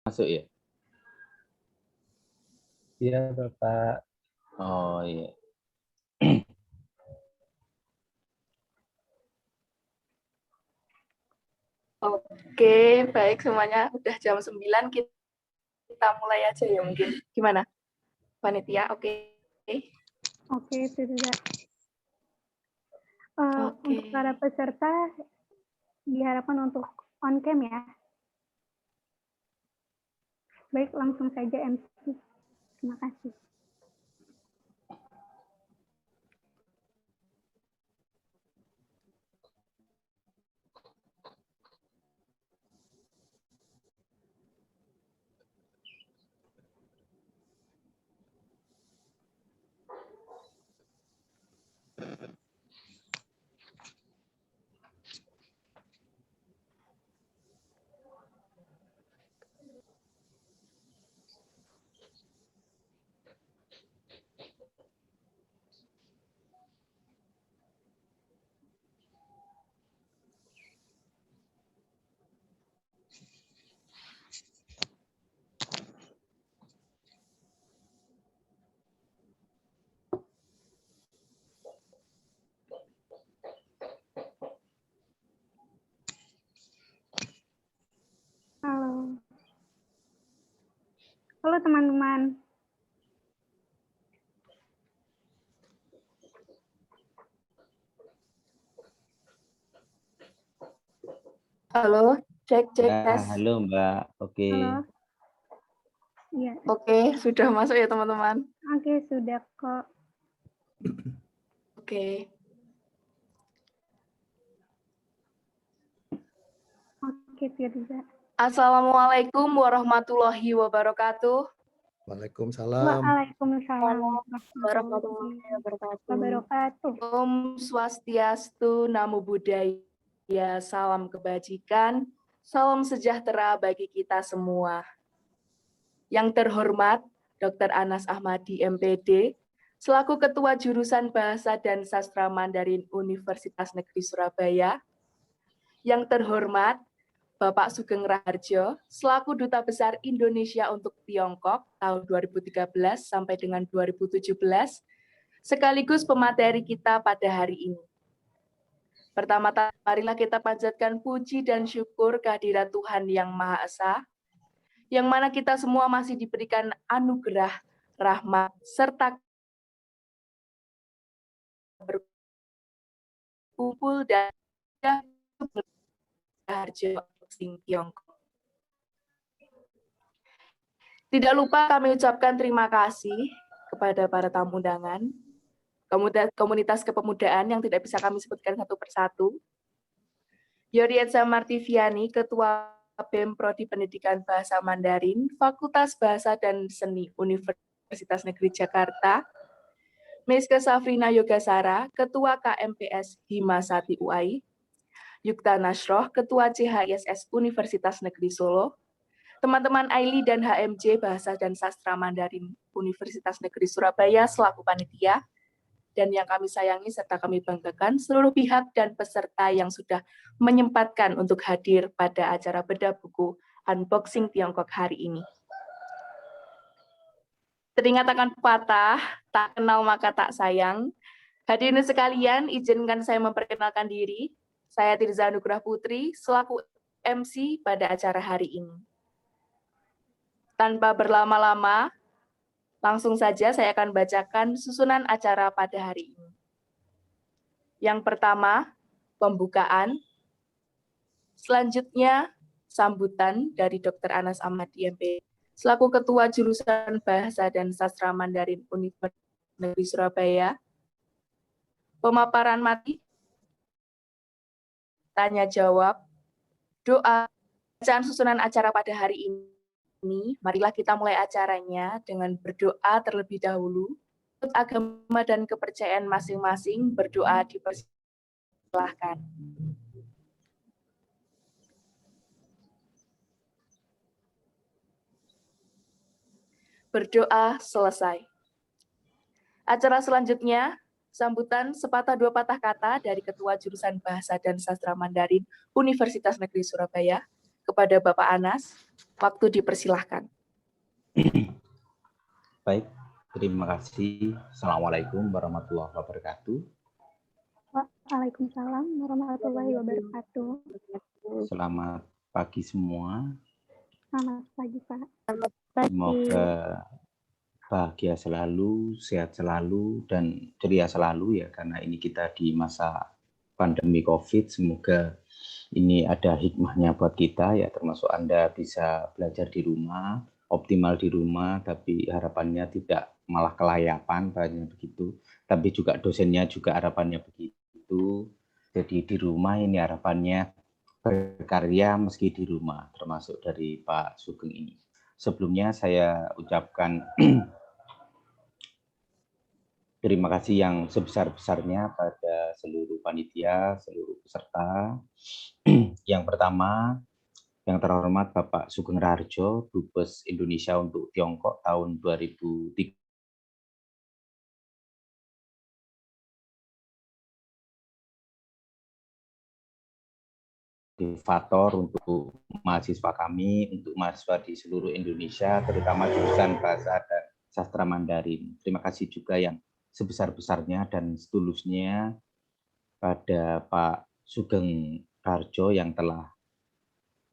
Masuk ya? Iya, Bapak. Oh iya. Oke, baik semuanya. Udah jam 9, kita mulai aja ya mungkin. Gimana? Panitia, oke. Oke, sudah. Oke. Untuk para peserta diharapkan untuk on cam ya. Baik, langsung saja MC. Terima kasih. Halo. Halo teman-teman. Halo, cek Ya, tes. halo Mbak. Oke. Halo. Iya. Oke, sudah masuk ya teman-teman. Oke, sudah kok. Oke. Oke, Firza. Assalamualaikum warahmatullahi wabarakatuh. Waalaikumsalam. Waalaikumsalam Warahmatullahi wabarakatuh. Om Swastiastu, Namo Buddhaya, salam kebajikan, salam sejahtera bagi kita semua. Yang terhormat Dr. Anas Ahmadi, MPD, selaku Ketua Jurusan Bahasa dan Sastra Mandarin Universitas Negeri Surabaya. Yang terhormat Bapak Sugeng Raharjo, selaku Duta Besar Indonesia untuk Tiongkok tahun 2013 sampai dengan 2017, sekaligus pemateri kita pada hari ini. Pertama-tama, marilah kita panjatkan puji dan syukur kehadirat Tuhan Yang Maha Esa, yang mana kita semua masih diberikan anugerah, rahmat, serta berkumpul dan Raharjo Tiongkok. Tidak lupa kami ucapkan terima kasih kepada para tamu undangan, komunitas kepemudaan yang tidak bisa kami sebutkan satu persatu. Yorietza Martiviani, Ketua BEM Prodi Pendidikan Bahasa Mandarin, Fakultas Bahasa dan Seni Universitas Negeri Jakarta. Miska Safrina Yogasara, Ketua KMPS Himasati UI. Yukta Nasroh, Ketua CHISS Universitas Negeri Solo. Teman-teman Aili dan HMJ Bahasa dan Sastra Mandarin Universitas Negeri Surabaya selaku panitia, dan yang kami sayangi serta kami banggakan seluruh pihak dan peserta yang sudah menyempatkan untuk hadir pada acara bedah buku Unboxing Tiongkok hari ini. Teringat akan pepatah, tak kenal maka tak sayang. Hadirin sekalian, izinkan saya memperkenalkan diri. Saya Tirza Nugrah Putri, selaku MC pada acara hari ini. Tanpa berlama-lama, langsung saja saya akan bacakan susunan acara pada hari ini. Yang pertama, pembukaan. Selanjutnya, sambutan dari Dr. Anas Ahmadi, MP, selaku Ketua Jurusan Bahasa dan Sastra Mandarin Universitas Negeri Surabaya. Pemaparan materi, tanya jawab, doa, bacaan susunan acara pada hari ini. Marilah kita mulai acaranya dengan berdoa terlebih dahulu. Menurut agama dan kepercayaan masing-masing, berdoa dipersilahkan. Berdoa selesai. Acara selanjutnya, sambutan sepatah dua patah kata dari Ketua Jurusan Bahasa dan Sastra Mandarin Universitas Negeri Surabaya, kepada Bapak Anas. Waktu dipersilahkan. Baik, terima kasih. Assalamualaikum warahmatullahi wabarakatuh. Waalaikumsalam warahmatullahi wabarakatuh. Selamat pagi semua. Selamat pagi, Pak. Semoga bahagia selalu, sehat selalu, dan ceria selalu ya, karena ini kita di masa pandemi COVID. Semoga ini ada hikmahnya buat kita ya, termasuk Anda bisa belajar di rumah, optimal di rumah, tapi harapannya tidak malah kelayapan, banyak begitu. Tapi juga dosennya juga harapannya begitu. Jadi di rumah ini harapannya berkarya meski di rumah, termasuk dari Pak Sugeng ini. Sebelumnya saya ucapkan terima kasih yang sebesar-besarnya pada seluruh panitia, seluruh peserta. Yang pertama, yang terhormat Bapak Sugeng Raharjo, Dubes Indonesia untuk Tiongkok tahun 2003. Motivator untuk mahasiswa kami, untuk mahasiswa di seluruh Indonesia, terutama jurusan Bahasa dan Sastra Mandarin. Terima kasih juga yang sebesar-besarnya dan setulusnya pada Pak Sugeng Raharjo yang telah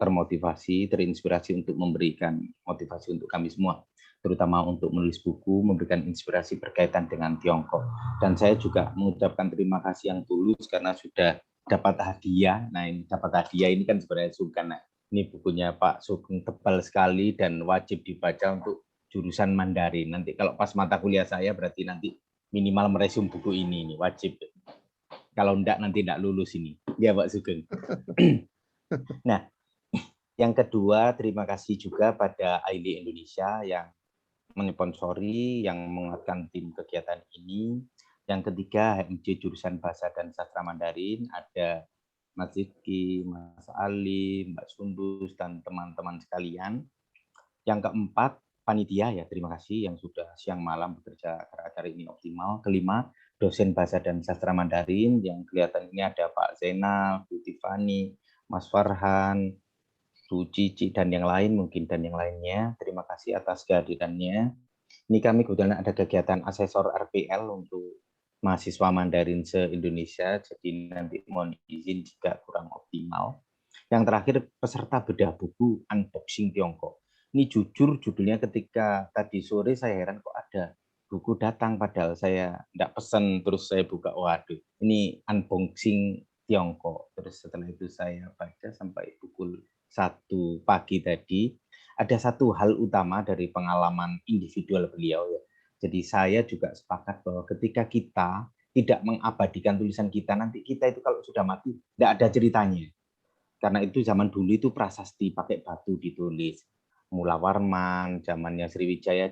termotivasi, terinspirasi untuk memberikan motivasi untuk kami semua, terutama untuk menulis buku, memberikan inspirasi berkaitan dengan Tiongkok. Dan saya juga mengucapkan terima kasih yang tulus karena sudah dapat hadiah. Nah, ini dapat hadiah ini kan sebenarnya sungkan. Nah, ini bukunya Pak Sugeng tebal sekali dan wajib dibaca untuk jurusan Mandarin. Nanti kalau pas mata kuliah saya berarti nanti minimal meresum buku ini wajib. Kalau enggak nanti enggak lulus ini. Ya Pak Sugeng. Nah, yang kedua, terima kasih juga pada AILI Indonesia yang mensponsori, yang menguatkan tim kegiatan ini. Yang ketiga, HMJ jurusan Bahasa dan Sastra Mandarin, ada Mas Rizky, Mas Ali, Mbak Sundus, dan teman-teman sekalian. Yang keempat, panitia ya, terima kasih yang sudah siang malam bekerja agar acara ini optimal. Kelima, dosen Bahasa dan Sastra Mandarin, yang kelihatan ini ada Pak Zainal, Bu Tiffany, Mas Farhan, Bu Cici, dan yang lain mungkin, dan yang lainnya. Terima kasih atas kehadirannya. Ini kami kebetulan ada kegiatan asesor RPL untuk mahasiswa Mandarin se-Indonesia, jadi nanti mohon izin jika kurang optimal. Yang terakhir, peserta bedah buku Unboxing Tiongkok. Ini jujur judulnya ketika tadi sore saya heran kok ada buku datang, padahal saya tidak pesan, terus saya buka, waduh, ini Unboxing Tiongkok. Terus setelah itu saya baca sampai pukul 1 pagi tadi, ada satu hal utama dari pengalaman individual beliau ya. Jadi saya juga sepakat bahwa ketika kita tidak mengabadikan tulisan kita, nanti kita itu kalau sudah mati tidak ada ceritanya. Karena itu zaman dulu itu prasasti pakai batu ditulis. Mula Warman, zamannya Sriwijaya.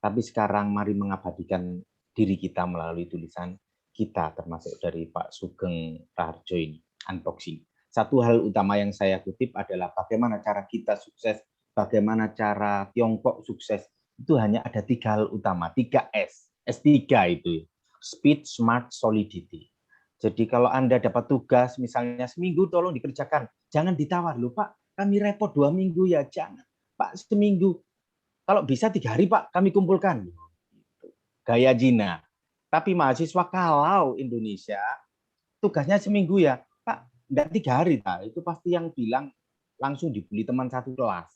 Tapi sekarang mari mengabadikan diri kita melalui tulisan kita, termasuk dari Pak Sugeng Raharjo ini, Unboxing. Satu hal utama yang saya kutip adalah bagaimana cara kita sukses, bagaimana cara Tiongkok sukses. Itu hanya ada 3 hal utama, 3 S. S3 itu, speed, smart, solidity. Jadi kalau Anda dapat tugas, misalnya seminggu tolong dikerjakan. Jangan ditawar, loh Pak, kami repot 2 minggu ya, jangan. Pak, seminggu. Kalau bisa 3 hari Pak, kami kumpulkan. Gaya Cina. Tapi mahasiswa kalau Indonesia, tugasnya seminggu ya, Pak, enggak 3 hari. Pak. Itu pasti yang bilang langsung dibully teman satu kelas.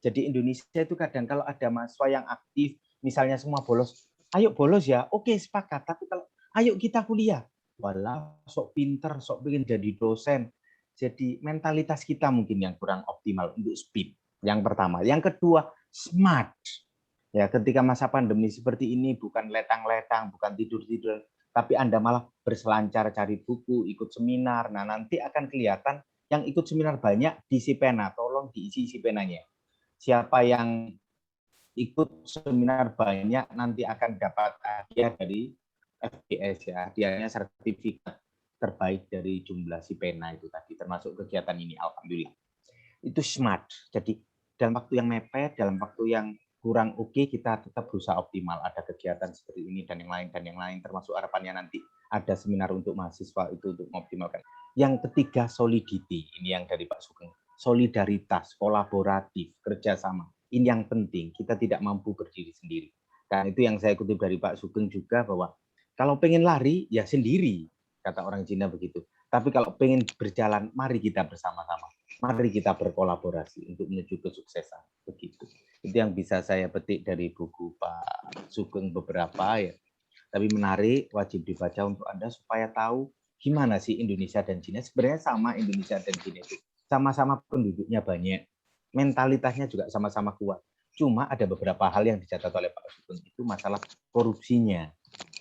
Jadi Indonesia itu kadang kalau ada mahasiswa yang aktif, misalnya semua bolos, ayo bolos ya, oke sepakat. Tapi kalau ayo kita kuliah, walau sok pinter, sok pengen jadi dosen. Jadi mentalitas kita mungkin yang kurang optimal untuk speed. Yang pertama. Yang kedua, smart. Ya, ketika masa pandemi seperti ini bukan letang-letang, bukan tidur-tidur, tapi Anda malah berselancar cari buku, ikut seminar. Nah, nanti akan kelihatan yang ikut seminar banyak diisi pena, tolong diisi isi penanya. Siapa yang ikut seminar banyak nanti akan dapat hadiah dari FBS ya, hadiahnya sertifikat terbaik dari jumlah si pena itu tadi, termasuk kegiatan ini, alhamdulillah. Itu smart. Jadi dalam waktu yang mepet, dalam waktu yang kurang oke, kita tetap berusaha optimal. Ada kegiatan seperti ini dan yang lain, termasuk harapannya nanti ada seminar untuk mahasiswa itu untuk mengoptimalkan. Yang ketiga, solidity. Ini yang dari Pak Sugeng. solidaritas, kolaboratif, kerjasama. Ini yang penting, kita tidak mampu berdiri sendiri. Dan itu yang saya kutip dari Pak Sugeng juga, bahwa kalau pengen lari, ya sendiri, kata orang Cina begitu. Tapi kalau pengen berjalan, mari kita bersama-sama. Mari kita berkolaborasi untuk menuju kesuksesan. Begitu. Itu yang bisa saya petik dari buku Pak Sugeng beberapa ya. Tapi menarik, wajib dibaca untuk Anda supaya tahu gimana sih Indonesia dan Cina. Sebenarnya sama Indonesia dan Cina itu. Sama-sama penduduknya banyak. Mentalitasnya juga sama-sama kuat. Cuma ada beberapa hal yang dicatat oleh Pak Sugeng itu masalah korupsinya.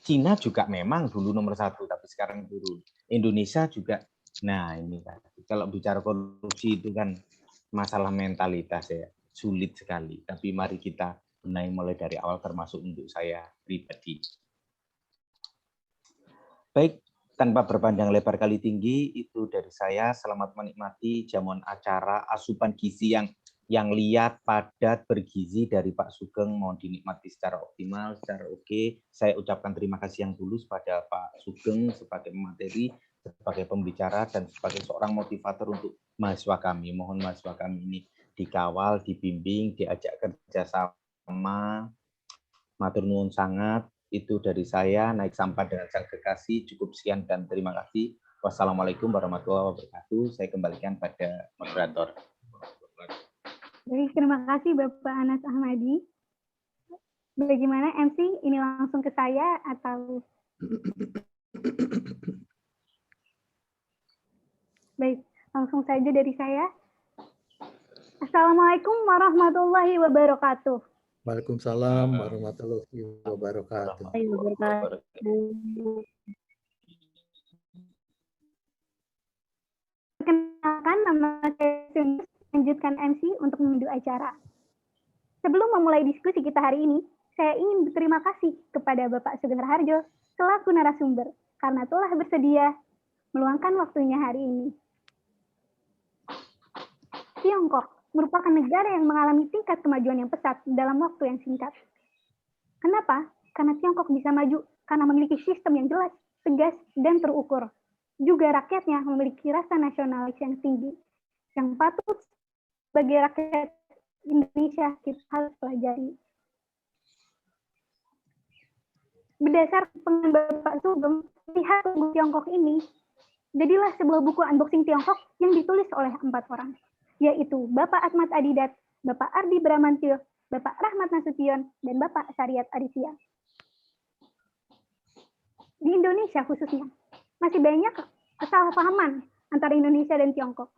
Cina juga memang dulu nomor 1, tapi sekarang turun. Indonesia juga, nah ini kan. Kalau bicara korupsi itu kan masalah mentalitas ya, sulit sekali. Tapi mari kita benahi mulai dari awal, termasuk untuk saya pribadi. Baik, tanpa berpanjang lebar kali tinggi, itu dari saya. Selamat menikmati jamuan acara asupan gizi yang lihat, padat, bergizi dari Pak Sugeng. Mohon dinikmati secara optimal, secara oke. Saya ucapkan terima kasih yang tulus pada Pak Sugeng sebagai materi, sebagai pembicara, dan sebagai seorang motivator untuk mahasiswa kami. Mohon mahasiswa kami ini dikawal, dibimbing, diajak kerjasama. Matur nuwun sangat. Itu dari saya, Naik Sampan dengan Sang Kekasih. Cukup sekian dan terima kasih. Wassalamualaikum warahmatullahi wabarakatuh. Saya kembalikan pada moderator. Baik, terima kasih Bapak Anas Ahmadi. Bagaimana MC? Ini langsung ke saya atau? Baik, langsung saja dari saya. Assalamualaikum warahmatullahi wabarakatuh. Waalaikumsalam warahmatullahi wabarakatuh. Perkenalkan, nama saya Sundus, lanjutkan MC untuk memandu acara. Sebelum memulai diskusi kita hari ini, saya ingin berterima kasih kepada Bapak Sugeng Raharjo selaku narasumber karena telah bersedia meluangkan waktunya hari ini. Tiongkok merupakan negara yang mengalami tingkat kemajuan yang pesat dalam waktu yang singkat. Kenapa? Karena Tiongkok bisa maju karena memiliki sistem yang jelas, tegas, dan terukur. Juga rakyatnya memiliki rasa nasionalis yang tinggi, yang patut sebagai rakyat Indonesia kita harus pelajari. Berdasarkan pengamatan Bapak Sugeng, lihat buku Tiongkok ini, jadilah sebuah buku unboxing Tiongkok yang ditulis oleh 4 orang, yaitu Bapak Ahmad Adidat, Bapak Ardi Bramantyo, Bapak Rahmat Nasution, dan Bapak Syariat Aditya. Di Indonesia khususnya, masih banyak kesalahpahaman antara Indonesia dan Tiongkok.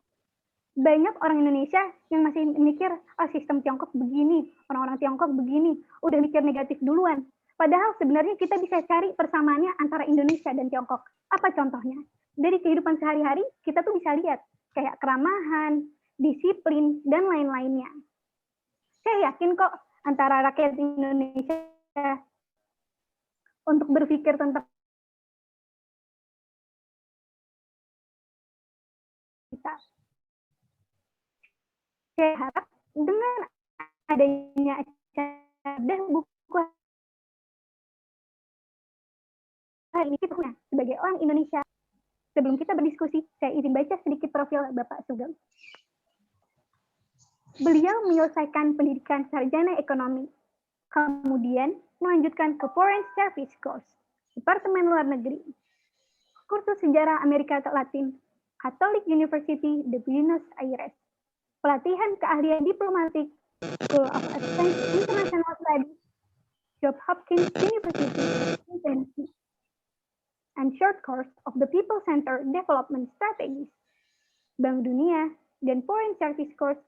Banyak orang Indonesia yang masih mikir, oh sistem Tiongkok begini, orang-orang Tiongkok begini, udah mikir negatif duluan. Padahal sebenarnya kita bisa cari persamaannya antara Indonesia dan Tiongkok. Apa contohnya? Dari kehidupan sehari-hari, kita tuh bisa lihat kayak keramahan, disiplin, dan lain-lainnya. Saya yakin kok antara rakyat Indonesia untuk berpikir tentang kita. Saya harap dengan adanya acara buku hari ini kita sebagai orang Indonesia. Sebelum kita berdiskusi, saya izin baca sedikit profil Bapak Sugeng. Beliau menyelesaikan pendidikan sarjana ekonomi, kemudian melanjutkan ke Foreign Service Course, Departemen Luar Negeri, kursus sejarah Amerika Latin, Catholic University de Buenos Aires, pelatihan keahlian diplomatik, School of Advanced International Studies, Johns Hopkins University in Tennessee, and short course of the People-Centered Development Strategies, Bank Dunia, dan Foreign Service Course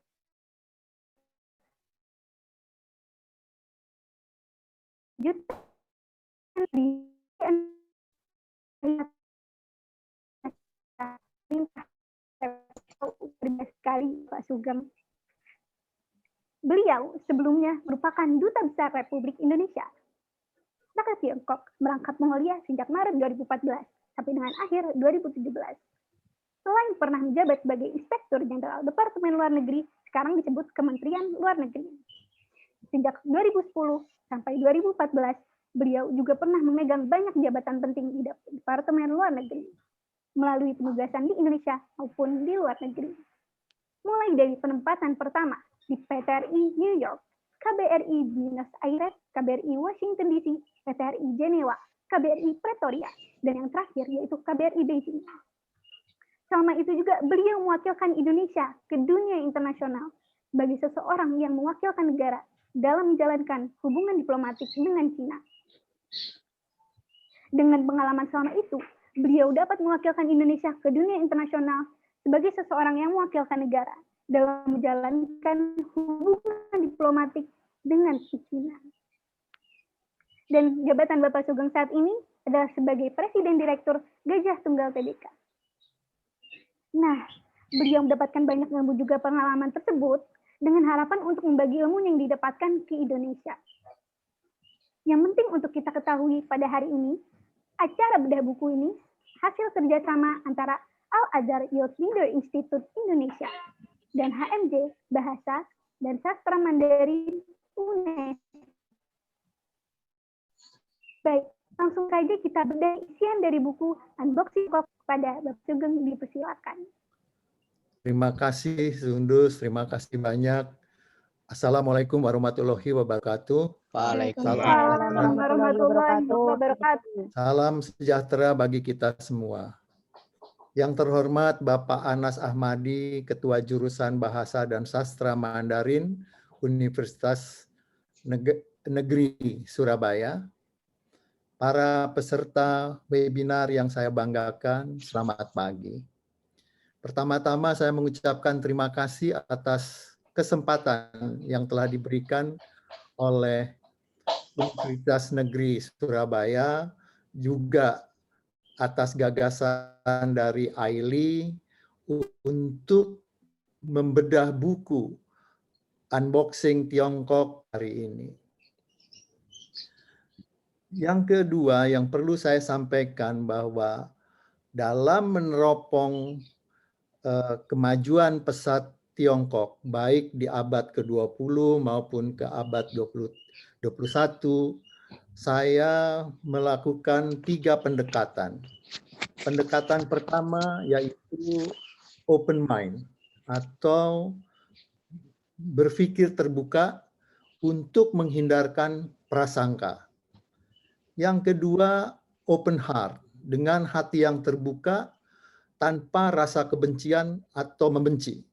sekali Pak Sugeng. Beliau sebelumnya merupakan Duta Besar Republik Indonesia. Rakyat Tiongkok merangkap Mongolia sejak Maret 2014 sampai dengan akhir 2017. Selain pernah menjabat sebagai Inspektur Jenderal Departemen Luar Negeri, sekarang disebut Kementerian Luar Negeri. Sejak 2010 sampai 2014, beliau juga pernah memegang banyak jabatan penting di Departemen Luar Negeri, melalui penugasan di Indonesia maupun di luar negeri. mulai dari penempatan pertama di PTRI New York, KBRI Buenos Aires, KBRI Washington DC, PTRI Jenewa, KBRI Pretoria, dan yang terakhir yaitu KBRI Beijing. Selama itu juga beliau mewakilkan Indonesia ke dunia internasional sebagai seseorang yang mewakilkan negara dalam menjalankan hubungan diplomatik dengan Cina. Dengan pengalaman selama itu, beliau dapat mewakilkan Indonesia ke dunia internasional sebagai seseorang yang mewakilkan negara dalam menjalankan hubungan diplomatik dengan Cina. Dan jabatan Bapak Sugeng saat ini adalah sebagai Presiden Direktur Gajah Tunggal Tbk. Nah, beliau mendapatkan banyak ilmu juga pengalaman tersebut dengan harapan untuk membagi ilmu yang didapatkan ke Indonesia. Yang penting untuk kita ketahui pada hari ini, acara bedah buku ini hasil kerjasama antara Al-Azhar Youth Leader Institute Indonesia dan HMJ Bahasa dan Sastra Mandarin UNESCO. Baik, langsung saja kita bedah isian dari buku unboxing kepada Bapak Sugeng, dipersilakan. Terima kasih Sundus, terima kasih banyak. Assalamualaikum warahmatullahi wabarakatuh. Waalaikumsalam warahmatullahi wabarakatuh. Salam sejahtera bagi kita semua. Yang terhormat Bapak Anas Ahmadi, Ketua Jurusan Bahasa dan Sastra Mandarin Universitas Negeri Surabaya. Para peserta webinar yang saya banggakan, selamat pagi. Pertama-tama saya mengucapkan terima kasih atas kesempatan yang telah diberikan oleh Universitas Negeri Surabaya, juga atas gagasan dari Aili untuk membedah buku unboxing Tiongkok hari ini. Yang kedua yang perlu saya sampaikan bahwa dalam meneropong kemajuan pesat Tiongkok, baik di abad ke-20 maupun ke abad 21, saya melakukan 3 pendekatan. Pendekatan pertama yaitu open mind atau berpikir terbuka untuk menghindarkan prasangka. Yang kedua, open heart, dengan hati yang terbuka tanpa rasa kebencian atau membenci.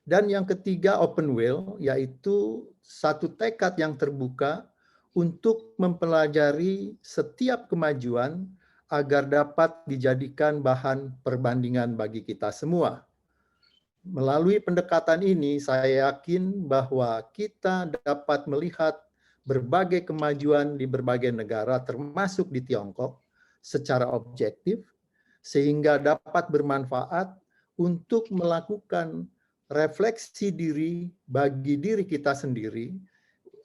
Dan yang ketiga, open will, yaitu satu tekad yang terbuka untuk mempelajari setiap kemajuan agar dapat dijadikan bahan perbandingan bagi kita semua. Melalui pendekatan ini, saya yakin bahwa kita dapat melihat berbagai kemajuan di berbagai negara, termasuk di Tiongkok, secara objektif, sehingga dapat bermanfaat untuk melakukan refleksi diri bagi diri kita sendiri,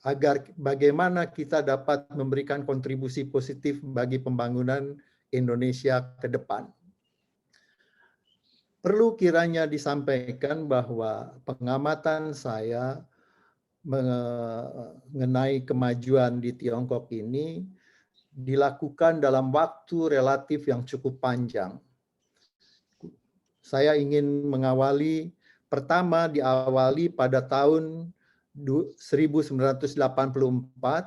agar bagaimana kita dapat memberikan kontribusi positif bagi pembangunan Indonesia ke depan. Perlu kiranya disampaikan bahwa pengamatan saya mengenai kemajuan di Tiongkok ini dilakukan dalam waktu relatif yang cukup panjang. Saya ingin pertama diawali pada tahun 1984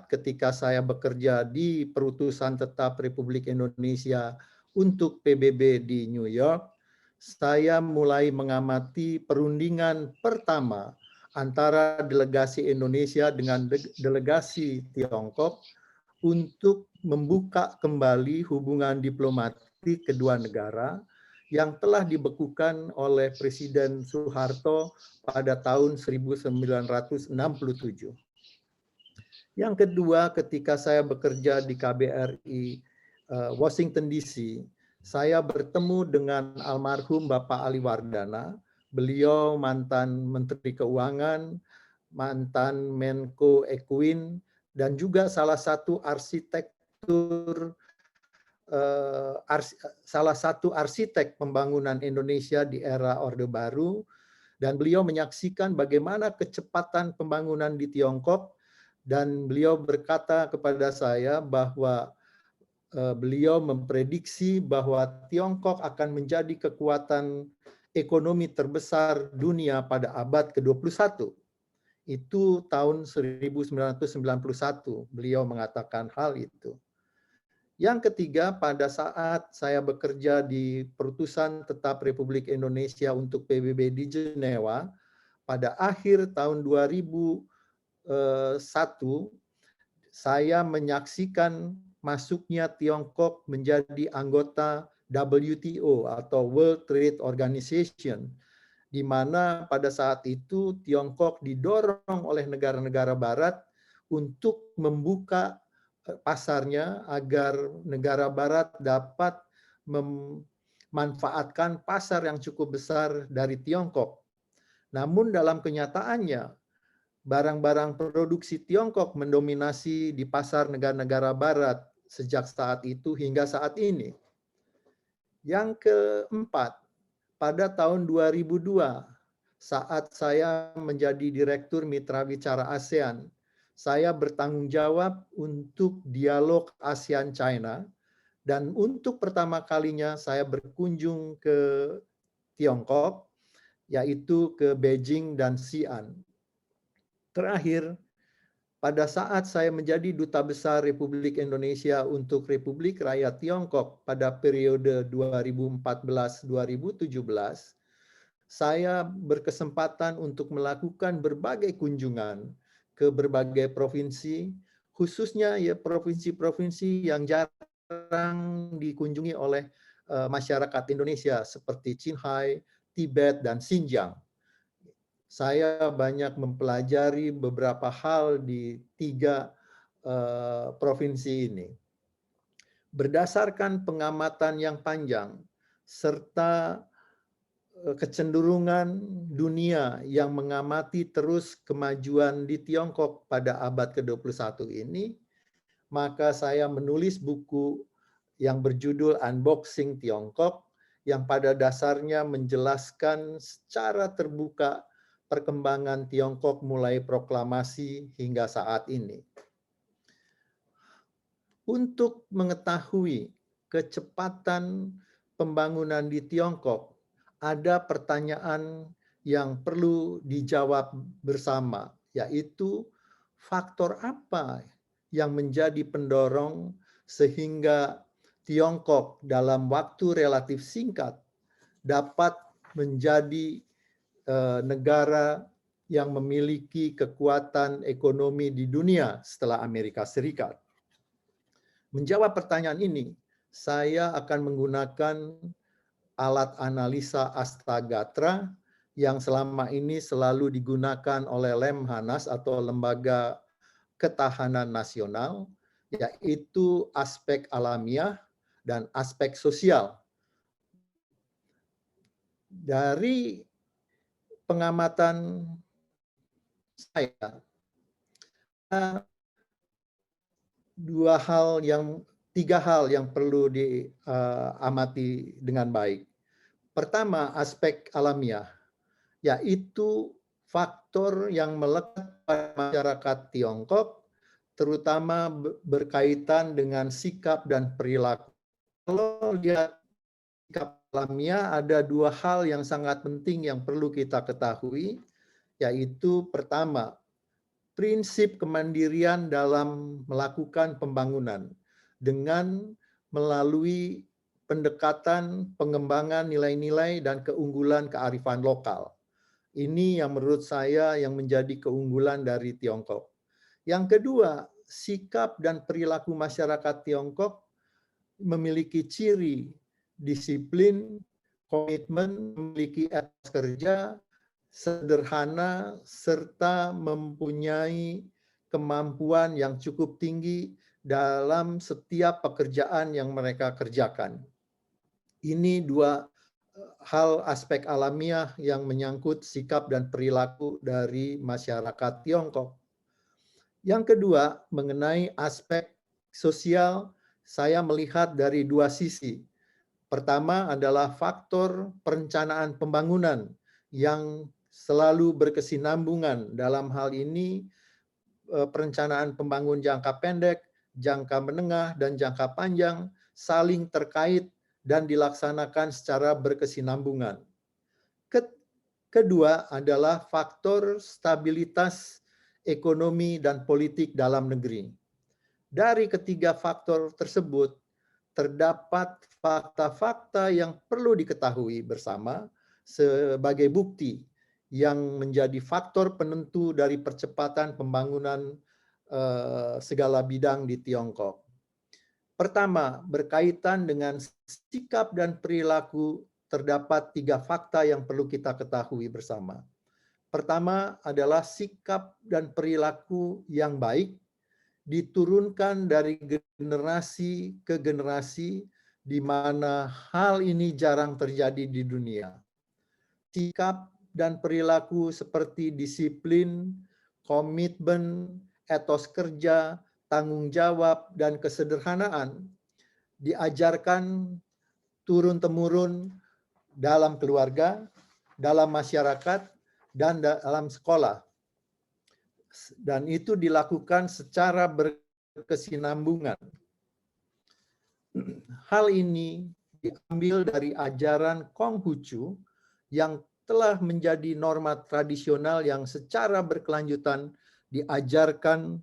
ketika saya bekerja di Perutusan Tetap Republik Indonesia untuk PBB di New York. Saya mulai mengamati perundingan pertama antara delegasi Indonesia dengan delegasi Tiongkok untuk membuka kembali hubungan diplomatik kedua negara yang telah dibekukan oleh Presiden Soeharto pada tahun 1967. Yang kedua, ketika saya bekerja di KBRI Washington DC, saya bertemu dengan almarhum Bapak Ali Wardana. Beliau mantan Menteri Keuangan, mantan Menko Equin, dan juga salah satu arsitek pembangunan Indonesia di era Orde Baru, dan beliau menyaksikan bagaimana kecepatan pembangunan di Tiongkok, dan beliau berkata kepada saya bahwa beliau memprediksi bahwa Tiongkok akan menjadi kekuatan ekonomi terbesar dunia pada abad ke-21. Itu tahun 1991, beliau mengatakan hal itu. Yang ketiga, pada saat saya bekerja di Perutusan Tetap Republik Indonesia untuk PBB di Jenewa, pada akhir tahun 2001, saya menyaksikan masuknya Tiongkok menjadi anggota WTO atau World Trade Organization, di mana pada saat itu Tiongkok didorong oleh negara-negara Barat untuk membuka pasarnya agar negara Barat dapat memanfaatkan pasar yang cukup besar dari Tiongkok. Namun dalam kenyataannya, barang-barang produksi Tiongkok mendominasi di pasar negara-negara Barat sejak saat itu hingga saat ini. Yang keempat, pada tahun 2002, saat saya menjadi Direktur Mitra Bicara ASEAN, saya bertanggung jawab untuk dialog ASEAN-China, dan untuk pertama kalinya saya berkunjung ke Tiongkok, yaitu ke Beijing dan Xi'an. Terakhir, pada saat saya menjadi Duta Besar Republik Indonesia untuk Republik Rakyat Tiongkok pada periode 2014-2017, saya berkesempatan untuk melakukan berbagai kunjungan ke berbagai provinsi, khususnya ya provinsi-provinsi yang jarang dikunjungi oleh masyarakat Indonesia seperti Qinghai, Tibet, dan Xinjiang. Saya banyak mempelajari beberapa hal di 3 provinsi ini. Berdasarkan pengamatan yang panjang, serta kecenderungan dunia yang mengamati terus kemajuan di Tiongkok pada abad ke-21 ini, maka saya menulis buku yang berjudul Unboxing Tiongkok, yang pada dasarnya menjelaskan secara terbuka perkembangan Tiongkok mulai proklamasi hingga saat ini. Untuk mengetahui kecepatan pembangunan di Tiongkok, ada pertanyaan yang perlu dijawab bersama, yaitu faktor apa yang menjadi pendorong sehingga Tiongkok dalam waktu relatif singkat dapat menjadi negara yang memiliki kekuatan ekonomi di dunia setelah Amerika Serikat. Menjawab pertanyaan ini, saya akan menggunakan alat analisa Astagatra yang selama ini selalu digunakan oleh Lemhanas atau Lembaga Ketahanan Nasional, yaitu aspek alamiah dan aspek sosial. Dari pengamatan saya, tiga hal yang perlu diamati dengan baik. Pertama, aspek alamiah, yaitu faktor yang melekat pada masyarakat Tiongkok, terutama berkaitan dengan sikap dan perilaku. Kalau lihat sikap alamiah, ada 2 hal yang sangat penting yang perlu kita ketahui, yaitu pertama, prinsip kemandirian dalam melakukan pembangunan dengan melalui pendekatan pengembangan nilai-nilai dan keunggulan kearifan lokal. Ini yang menurut saya yang menjadi keunggulan dari Tiongkok. Yang kedua, sikap dan perilaku masyarakat Tiongkok memiliki ciri disiplin, komitmen, memiliki etos kerja, sederhana, serta mempunyai kemampuan yang cukup tinggi dalam setiap pekerjaan yang mereka kerjakan. Ini 2 hal aspek alamiah yang menyangkut sikap dan perilaku dari masyarakat Tiongkok. Yang kedua, mengenai aspek sosial, saya melihat dari 2 sisi. Pertama adalah faktor perencanaan pembangunan yang selalu berkesinambungan. Dalam hal ini, perencanaan pembangunan jangka pendek, jangka menengah, dan jangka panjang saling terkait dan dilaksanakan secara berkesinambungan. Kedua adalah faktor stabilitas ekonomi dan politik dalam negeri. Dari ketiga faktor tersebut, terdapat fakta-fakta yang perlu diketahui bersama sebagai bukti yang menjadi faktor penentu dari percepatan pembangunan segala bidang di Tiongkok. Pertama, berkaitan dengan sikap dan perilaku, terdapat tiga fakta yang perlu kita ketahui bersama. Pertama adalah sikap dan perilaku yang baik diturunkan dari generasi ke generasi, di mana hal ini jarang terjadi di dunia. Sikap dan perilaku seperti disiplin, komitmen, etos kerja, tanggung jawab, dan kesederhanaan diajarkan turun-temurun dalam keluarga, dalam masyarakat, dan dalam sekolah. Dan itu dilakukan secara berkesinambungan. Hal ini diambil dari ajaran Konghucu yang telah menjadi norma tradisional yang secara berkelanjutan diajarkan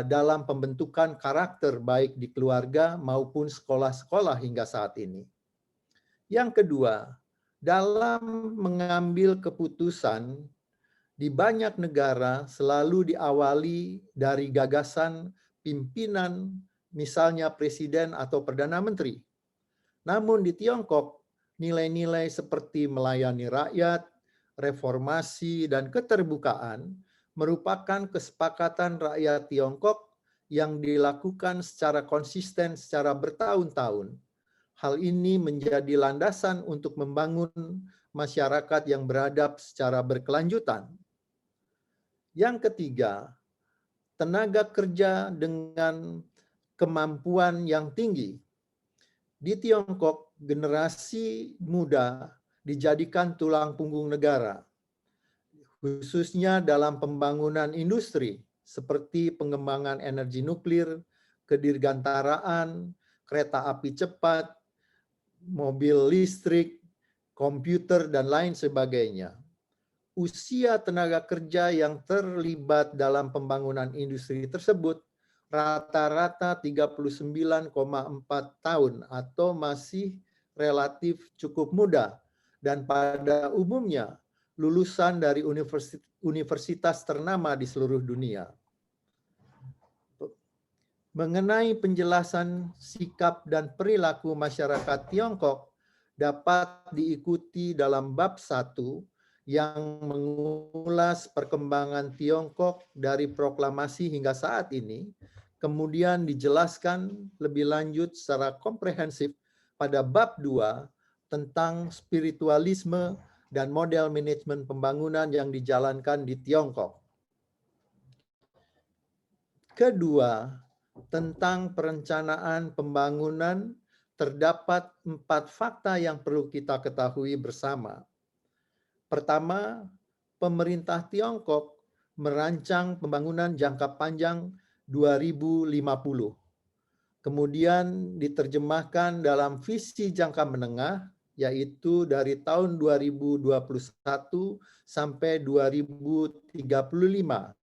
dalam pembentukan karakter baik di keluarga maupun sekolah-sekolah hingga saat ini. Yang kedua, dalam mengambil keputusan di banyak negara selalu diawali dari gagasan pimpinan, misalnya presiden atau perdana menteri. Namun di Tiongkok, nilai-nilai seperti melayani rakyat, reformasi, dan keterbukaan merupakan kesepakatan rakyat Tiongkok yang dilakukan secara konsisten secara bertahun-tahun. Hal ini menjadi landasan untuk membangun masyarakat yang beradab secara berkelanjutan. Yang ketiga, tenaga kerja dengan kemampuan yang tinggi. Di Tiongkok, generasi muda dijadikan tulang punggung negara, khususnya dalam pembangunan industri seperti pengembangan energi nuklir, kedirgantaraan, kereta api cepat, mobil listrik, komputer, dan lain sebagainya. Usia tenaga kerja yang terlibat dalam pembangunan industri tersebut rata-rata 39,4 tahun atau masih relatif cukup muda, dan pada umumnya lulusan dari universitas ternama di seluruh dunia. Mengenai penjelasan sikap dan perilaku masyarakat Tiongkok dapat diikuti dalam bab 1 yang mengulas perkembangan Tiongkok dari proklamasi hingga saat ini, kemudian dijelaskan lebih lanjut secara komprehensif pada bab 2 tentang spiritualisme dan model manajemen pembangunan yang dijalankan di Tiongkok. Kedua, tentang perencanaan pembangunan, terdapat 4 fakta yang perlu kita ketahui bersama. Pertama, pemerintah Tiongkok merancang pembangunan jangka panjang 2050. Kemudian diterjemahkan dalam visi jangka menengah, yaitu dari tahun 2021 sampai 2035.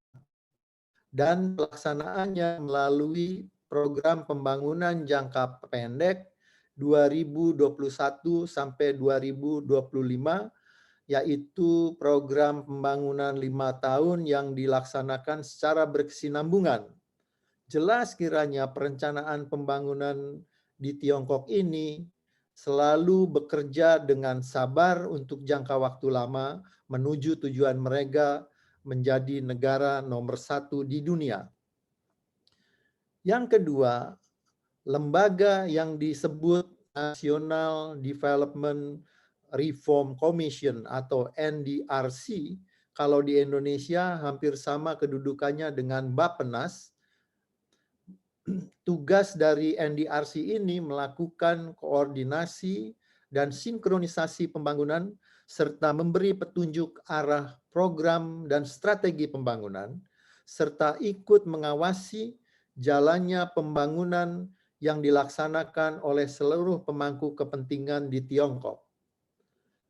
Dan pelaksanaannya melalui program pembangunan jangka pendek 2021 sampai 2025, yaitu program pembangunan 5 tahun yang dilaksanakan secara berkesinambungan. Jelas kiranya perencanaan pembangunan di Tiongkok ini selalu bekerja dengan sabar untuk jangka waktu lama menuju tujuan mereka menjadi negara nomor 1 di dunia. Yang kedua, lembaga yang disebut National Development Reform Commission atau NDRC, kalau di Indonesia hampir sama kedudukannya dengan Bappenas. Tugas dari NDRC ini melakukan koordinasi dan sinkronisasi pembangunan serta memberi petunjuk arah program dan strategi pembangunan, serta ikut mengawasi jalannya pembangunan yang dilaksanakan oleh seluruh pemangku kepentingan di Tiongkok.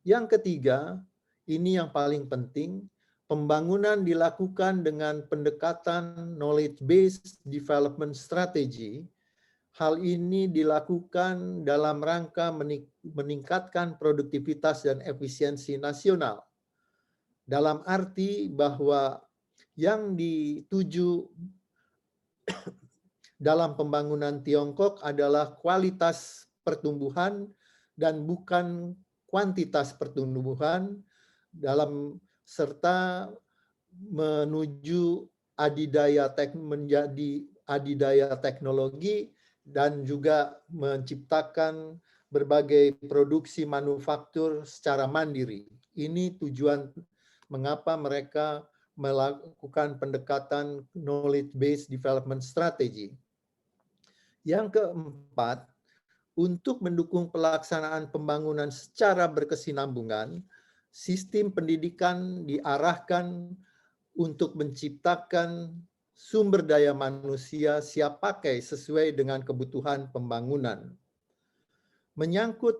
Yang ketiga, ini yang paling penting, pembangunan dilakukan dengan pendekatan knowledge-based development strategy. Hal ini dilakukan dalam rangka meningkatkan produktivitas dan efisiensi nasional. Dalam arti bahwa yang dituju dalam pembangunan Tiongkok adalah kualitas pertumbuhan dan bukan kuantitas pertumbuhan dalam serta menuju menjadi adidaya teknologi dan juga menciptakan berbagai produksi manufaktur secara mandiri. Ini tujuan mengapa mereka melakukan pendekatan knowledge-based development strategy. Yang keempat, untuk mendukung pelaksanaan pembangunan secara berkesinambungan, sistem pendidikan diarahkan untuk menciptakan sumber daya manusia siap pakai sesuai dengan kebutuhan pembangunan. Menyangkut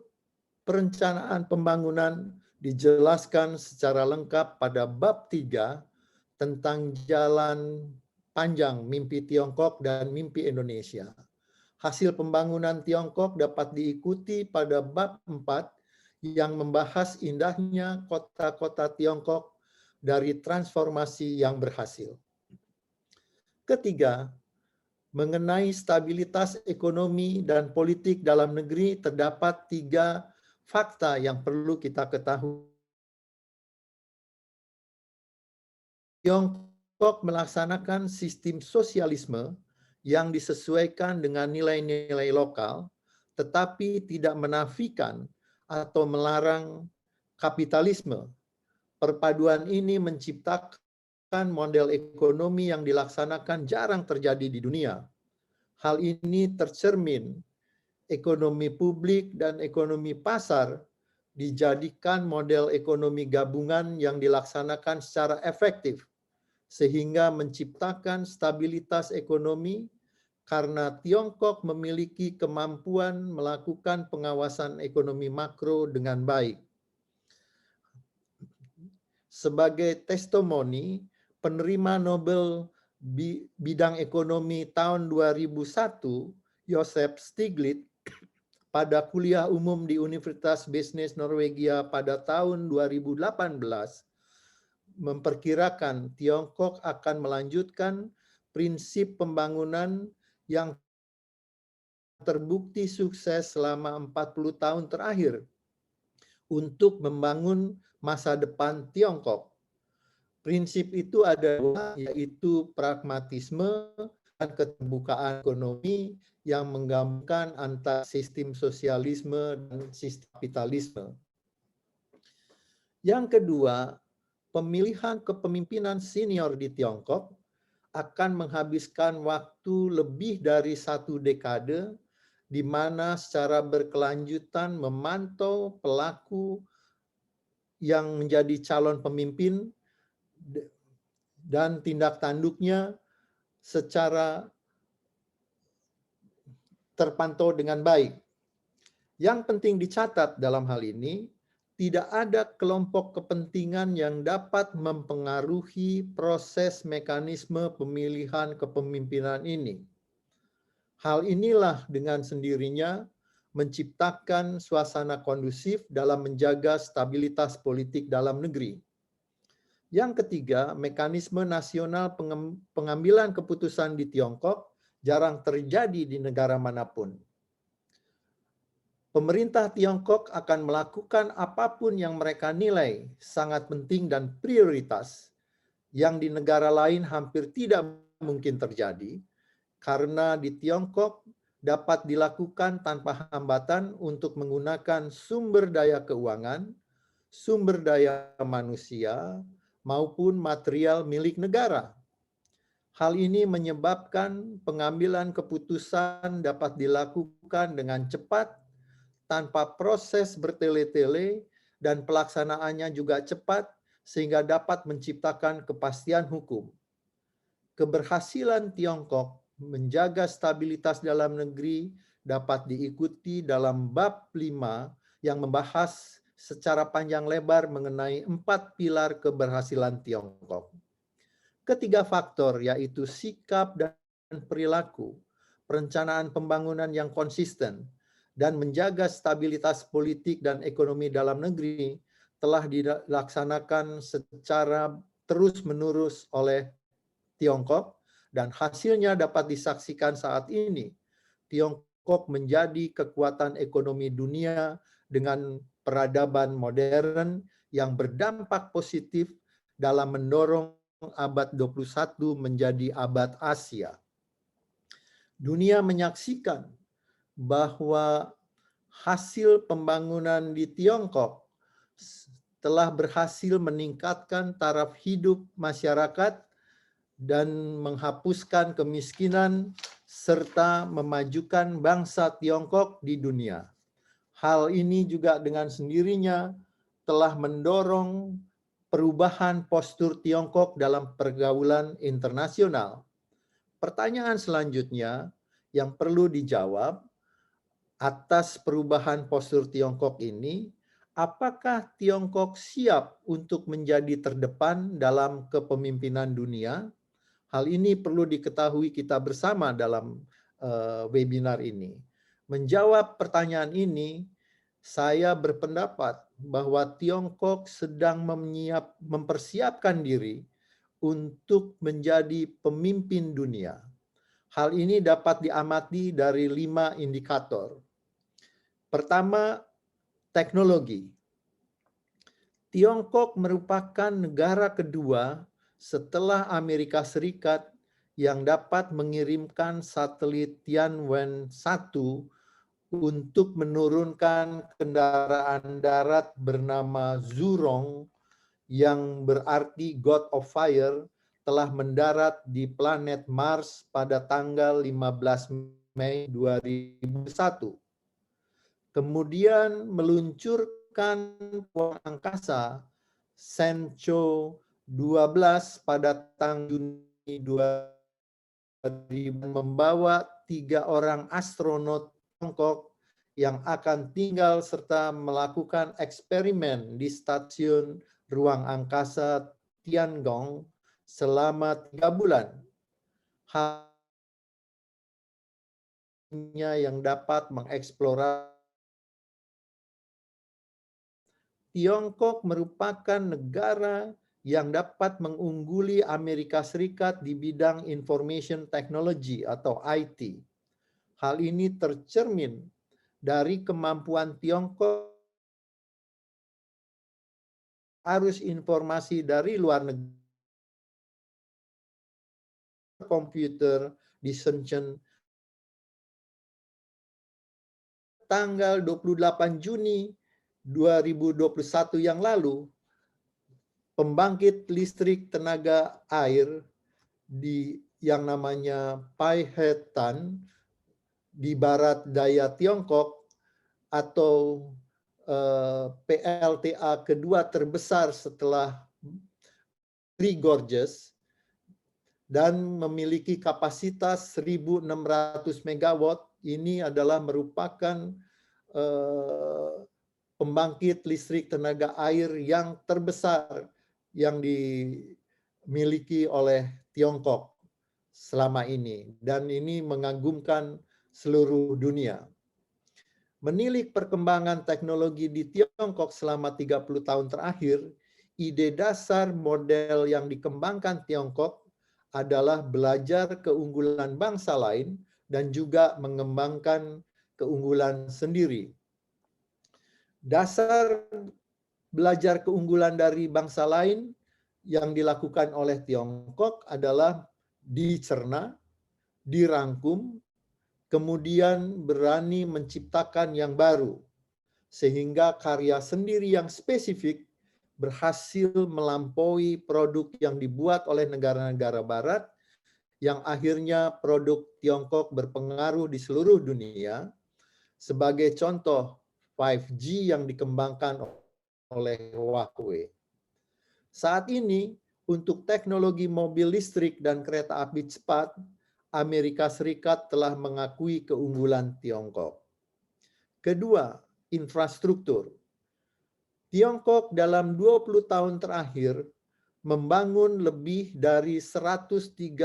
perencanaan pembangunan dijelaskan secara lengkap pada bab 3 tentang jalan panjang mimpi Tiongkok dan mimpi Indonesia. Hasil pembangunan Tiongkok dapat diikuti pada bab 4 yang membahas indahnya kota-kota Tiongkok dari transformasi yang berhasil. Ketiga, mengenai stabilitas ekonomi dan politik dalam negeri terdapat 3 fakta yang perlu kita ketahui. Tiongkok melaksanakan sistem sosialisme yang disesuaikan dengan nilai-nilai lokal, tetapi tidak menafikan atau melarang kapitalisme. Perpaduan ini menciptakan model ekonomi yang dilaksanakan jarang terjadi di dunia. Hal ini tercermin ekonomi publik dan ekonomi pasar dijadikan model ekonomi gabungan yang dilaksanakan secara efektif, sehingga menciptakan stabilitas ekonomi karena Tiongkok memiliki kemampuan melakukan pengawasan ekonomi makro dengan baik. Sebagai testimoni, penerima Nobel bidang ekonomi tahun 2001, Joseph Stiglitz, pada kuliah umum di Universitas Bisnis Norwegia pada tahun 2018, memperkirakan Tiongkok akan melanjutkan prinsip pembangunan yang terbukti sukses selama 40 tahun terakhir untuk membangun masa depan Tiongkok. Prinsip itu adalah yaitu pragmatisme dan keterbukaan ekonomi yang menggabungkan antara sistem sosialisme dan sistem kapitalisme. Yang kedua, pemilihan kepemimpinan senior di Tiongkok akan menghabiskan waktu lebih dari 1 dekade di mana secara berkelanjutan memantau pelaku yang menjadi calon pemimpin dan tindak tanduknya secara terpantau dengan baik. Yang penting dicatat dalam hal ini, tidak ada kelompok kepentingan yang dapat mempengaruhi proses mekanisme pemilihan kepemimpinan ini. Hal inilah dengan sendirinya menciptakan suasana kondusif dalam menjaga stabilitas politik dalam negeri. Yang ketiga, mekanisme nasional pengambilan keputusan di Tiongkok jarang terjadi di negara manapun. Pemerintah Tiongkok akan melakukan apapun yang mereka nilai sangat penting dan prioritas yang di negara lain hampir tidak mungkin terjadi, karena di Tiongkok dapat dilakukan tanpa hambatan untuk menggunakan sumber daya keuangan, sumber daya manusia, maupun material milik negara. Hal ini menyebabkan pengambilan keputusan dapat dilakukan dengan cepat, tanpa proses bertele-tele, dan pelaksanaannya juga cepat sehingga dapat menciptakan kepastian hukum. Keberhasilan Tiongkok menjaga stabilitas dalam negeri dapat diikuti dalam bab 5 yang membahas secara panjang lebar mengenai 4 pilar keberhasilan Tiongkok. Ketiga faktor yaitu sikap dan perilaku, perencanaan pembangunan yang konsisten, dan menjaga stabilitas politik dan ekonomi dalam negeri telah dilaksanakan secara terus-menerus oleh Tiongkok dan hasilnya dapat disaksikan saat ini. Tiongkok menjadi kekuatan ekonomi dunia dengan peradaban modern yang berdampak positif dalam mendorong abad 21 menjadi abad Asia. Dunia menyaksikan bahwa hasil pembangunan di Tiongkok telah berhasil meningkatkan taraf hidup masyarakat dan menghapuskan kemiskinan serta memajukan bangsa Tiongkok di dunia. Hal ini juga dengan sendirinya telah mendorong perubahan postur Tiongkok dalam pergaulan internasional. Pertanyaan selanjutnya yang perlu dijawab atas perubahan postur Tiongkok ini, apakah Tiongkok siap untuk menjadi terdepan dalam kepemimpinan dunia? Hal ini perlu diketahui kita bersama dalam webinar ini. Menjawab pertanyaan ini, saya berpendapat bahwa Tiongkok sedang mempersiapkan diri untuk menjadi pemimpin dunia. Hal ini dapat diamati dari 5 indikator. Pertama, teknologi. Tiongkok merupakan negara kedua setelah Amerika Serikat yang dapat mengirimkan satelit Tianwen-1 untuk menurunkan kendaraan darat bernama Zhurong yang berarti God of Fire telah mendarat di planet Mars pada tanggal 15 Mei 2001. Kemudian meluncurkan ruang angkasa Shenzhou 12 pada tanggal Juni 2000 membawa 3 orang astronot Tiongkok yang akan tinggal serta melakukan eksperimen di stasiun ruang angkasa Tiangong selama 3 bulan. Hanya yang dapat mengeksplorasi. Tiongkok merupakan negara yang dapat mengungguli Amerika Serikat di bidang information technology atau IT. Hal ini tercermin dari kemampuan Tiongkok arus informasi dari luar negeri. Komputer di Shenzhen tanggal 28 Juni 2021 yang lalu, pembangkit listrik tenaga air yang namanya Paihetan di barat daya Tiongkok atau PLTA kedua terbesar setelah Three Gorges dan memiliki kapasitas 1.600 megawatt. Ini adalah merupakan pembangkit listrik tenaga air yang terbesar yang dimiliki oleh Tiongkok selama ini. Dan ini mengagumkan seluruh dunia. Menilik perkembangan teknologi di Tiongkok selama 30 tahun terakhir, ide dasar model yang dikembangkan Tiongkok adalah belajar keunggulan bangsa lain dan juga mengembangkan keunggulan sendiri. Dasar belajar keunggulan dari bangsa lain yang dilakukan oleh Tiongkok adalah dicerna, dirangkum, kemudian berani menciptakan yang baru, sehingga karya sendiri yang spesifik berhasil melampaui produk yang dibuat oleh negara-negara barat, yang akhirnya produk Tiongkok berpengaruh di seluruh dunia. Sebagai contoh, 5G yang dikembangkan oleh Huawei. Saat ini, untuk teknologi mobil listrik dan kereta api cepat, Amerika Serikat telah mengakui keunggulan Tiongkok. Kedua, infrastruktur. Tiongkok dalam 20 tahun terakhir membangun lebih dari 130.000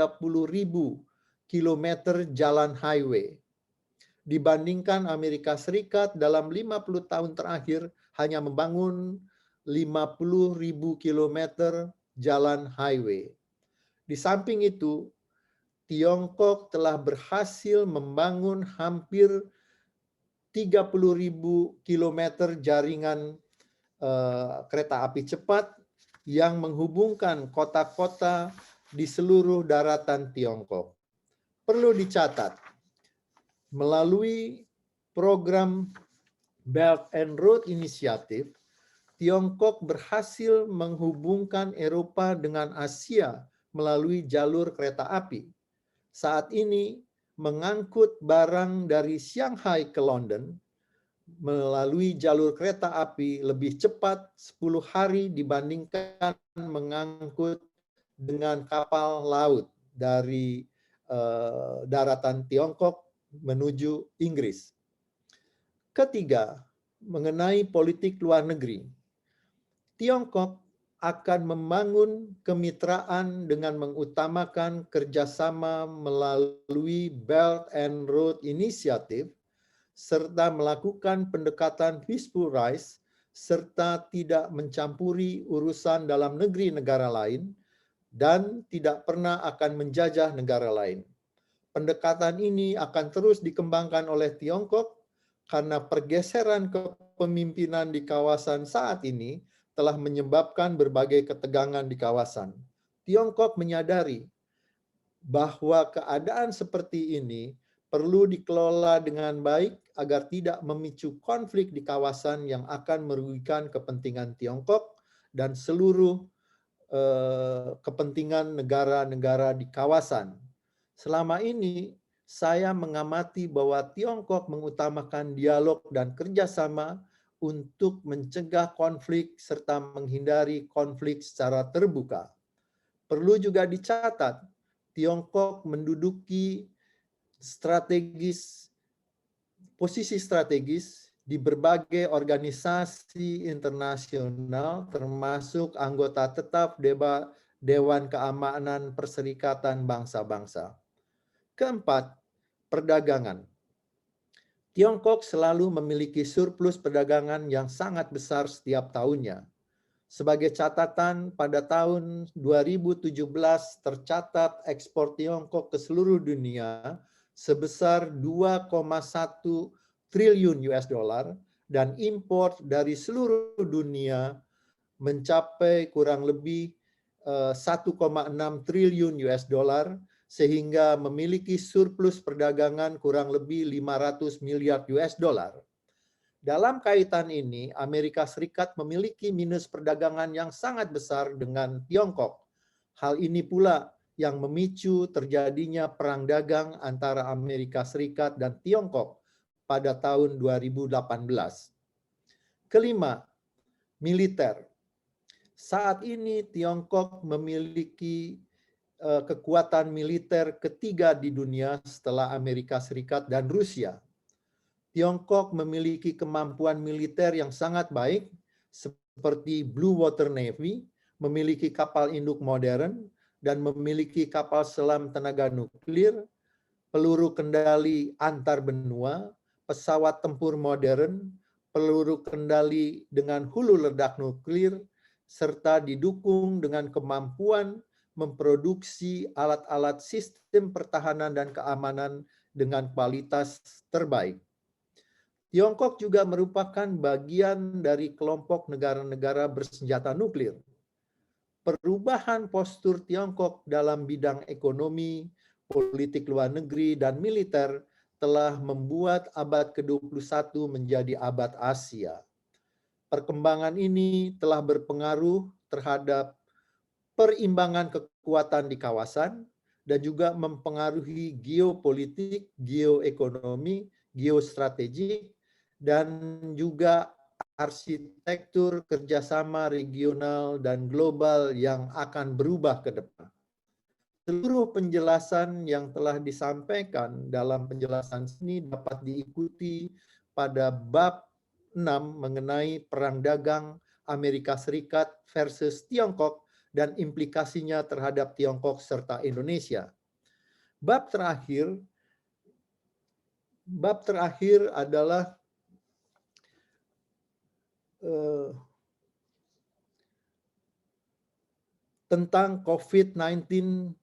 kilometer jalan highway. Dibandingkan Amerika Serikat dalam 50 tahun terakhir hanya membangun 50.000 kilometer jalan highway. Di samping itu, Tiongkok telah berhasil membangun hampir 30.000 kilometer jaringan kereta api cepat yang menghubungkan kota-kota di seluruh daratan Tiongkok. Perlu dicatat, melalui program Belt and Road Initiative, Tiongkok berhasil menghubungkan Eropa dengan Asia melalui jalur kereta api. Saat ini, mengangkut barang dari Shanghai ke London melalui jalur kereta api lebih cepat 10 hari dibandingkan mengangkut dengan kapal laut dari daratan Tiongkok menuju Inggris. Ketiga, mengenai politik luar negeri. Tiongkok akan membangun kemitraan dengan mengutamakan kerjasama melalui Belt and Road Initiative serta melakukan pendekatan peaceful rise, serta tidak mencampuri urusan dalam negeri negara lain, dan tidak pernah akan menjajah negara lain. Pendekatan ini akan terus dikembangkan oleh Tiongkok karena pergeseran kepemimpinan di kawasan saat ini telah menyebabkan berbagai ketegangan di kawasan. Tiongkok menyadari bahwa keadaan seperti ini perlu dikelola dengan baik agar tidak memicu konflik di kawasan yang akan merugikan kepentingan Tiongkok dan seluruh kepentingan negara-negara di kawasan. Selama ini, saya mengamati bahwa Tiongkok mengutamakan dialog dan kerjasama untuk mencegah konflik serta menghindari konflik secara terbuka. Perlu juga dicatat, Tiongkok menduduki posisi strategis di berbagai organisasi internasional termasuk anggota tetap Dewan Keamanan Perserikatan Bangsa-Bangsa. Keempat, perdagangan. Tiongkok selalu memiliki surplus perdagangan yang sangat besar setiap tahunnya. Sebagai catatan, pada tahun 2017 tercatat ekspor Tiongkok ke seluruh dunia sebesar 2,1 triliun US dollar dan impor dari seluruh dunia mencapai kurang lebih 1,6 triliun US dollar sehingga memiliki surplus perdagangan kurang lebih 500 miliar US dollar. Dalam kaitan ini, Amerika Serikat memiliki minus perdagangan yang sangat besar dengan Tiongkok. Hal ini pula yang memicu terjadinya perang dagang antara Amerika Serikat dan Tiongkok pada tahun 2018. Kelima, militer. Saat ini Tiongkok memiliki kekuatan militer ketiga di dunia setelah Amerika Serikat dan Rusia. Tiongkok memiliki kemampuan militer yang sangat baik seperti Blue Water Navy, memiliki kapal induk modern, dan memiliki kapal selam tenaga nuklir, peluru kendali antar benua, pesawat tempur modern, peluru kendali dengan hulu ledak nuklir, serta didukung dengan kemampuan memproduksi alat-alat sistem pertahanan dan keamanan dengan kualitas terbaik. Tiongkok juga merupakan bagian dari kelompok negara-negara bersenjata nuklir. Perubahan postur Tiongkok dalam bidang ekonomi, politik luar negeri, dan militer telah membuat abad ke-21 menjadi abad Asia. Perkembangan ini telah berpengaruh terhadap perimbangan kekuatan di kawasan dan juga mempengaruhi geopolitik, geoekonomi, geostrategi, dan juga arsitektur kerjasama regional dan global yang akan berubah ke depan. Seluruh penjelasan yang telah disampaikan dalam penjelasan ini dapat diikuti pada bab 6 mengenai perang dagang Amerika Serikat versus Tiongkok dan implikasinya terhadap Tiongkok serta Indonesia. Bab terakhir adalah tentang COVID-19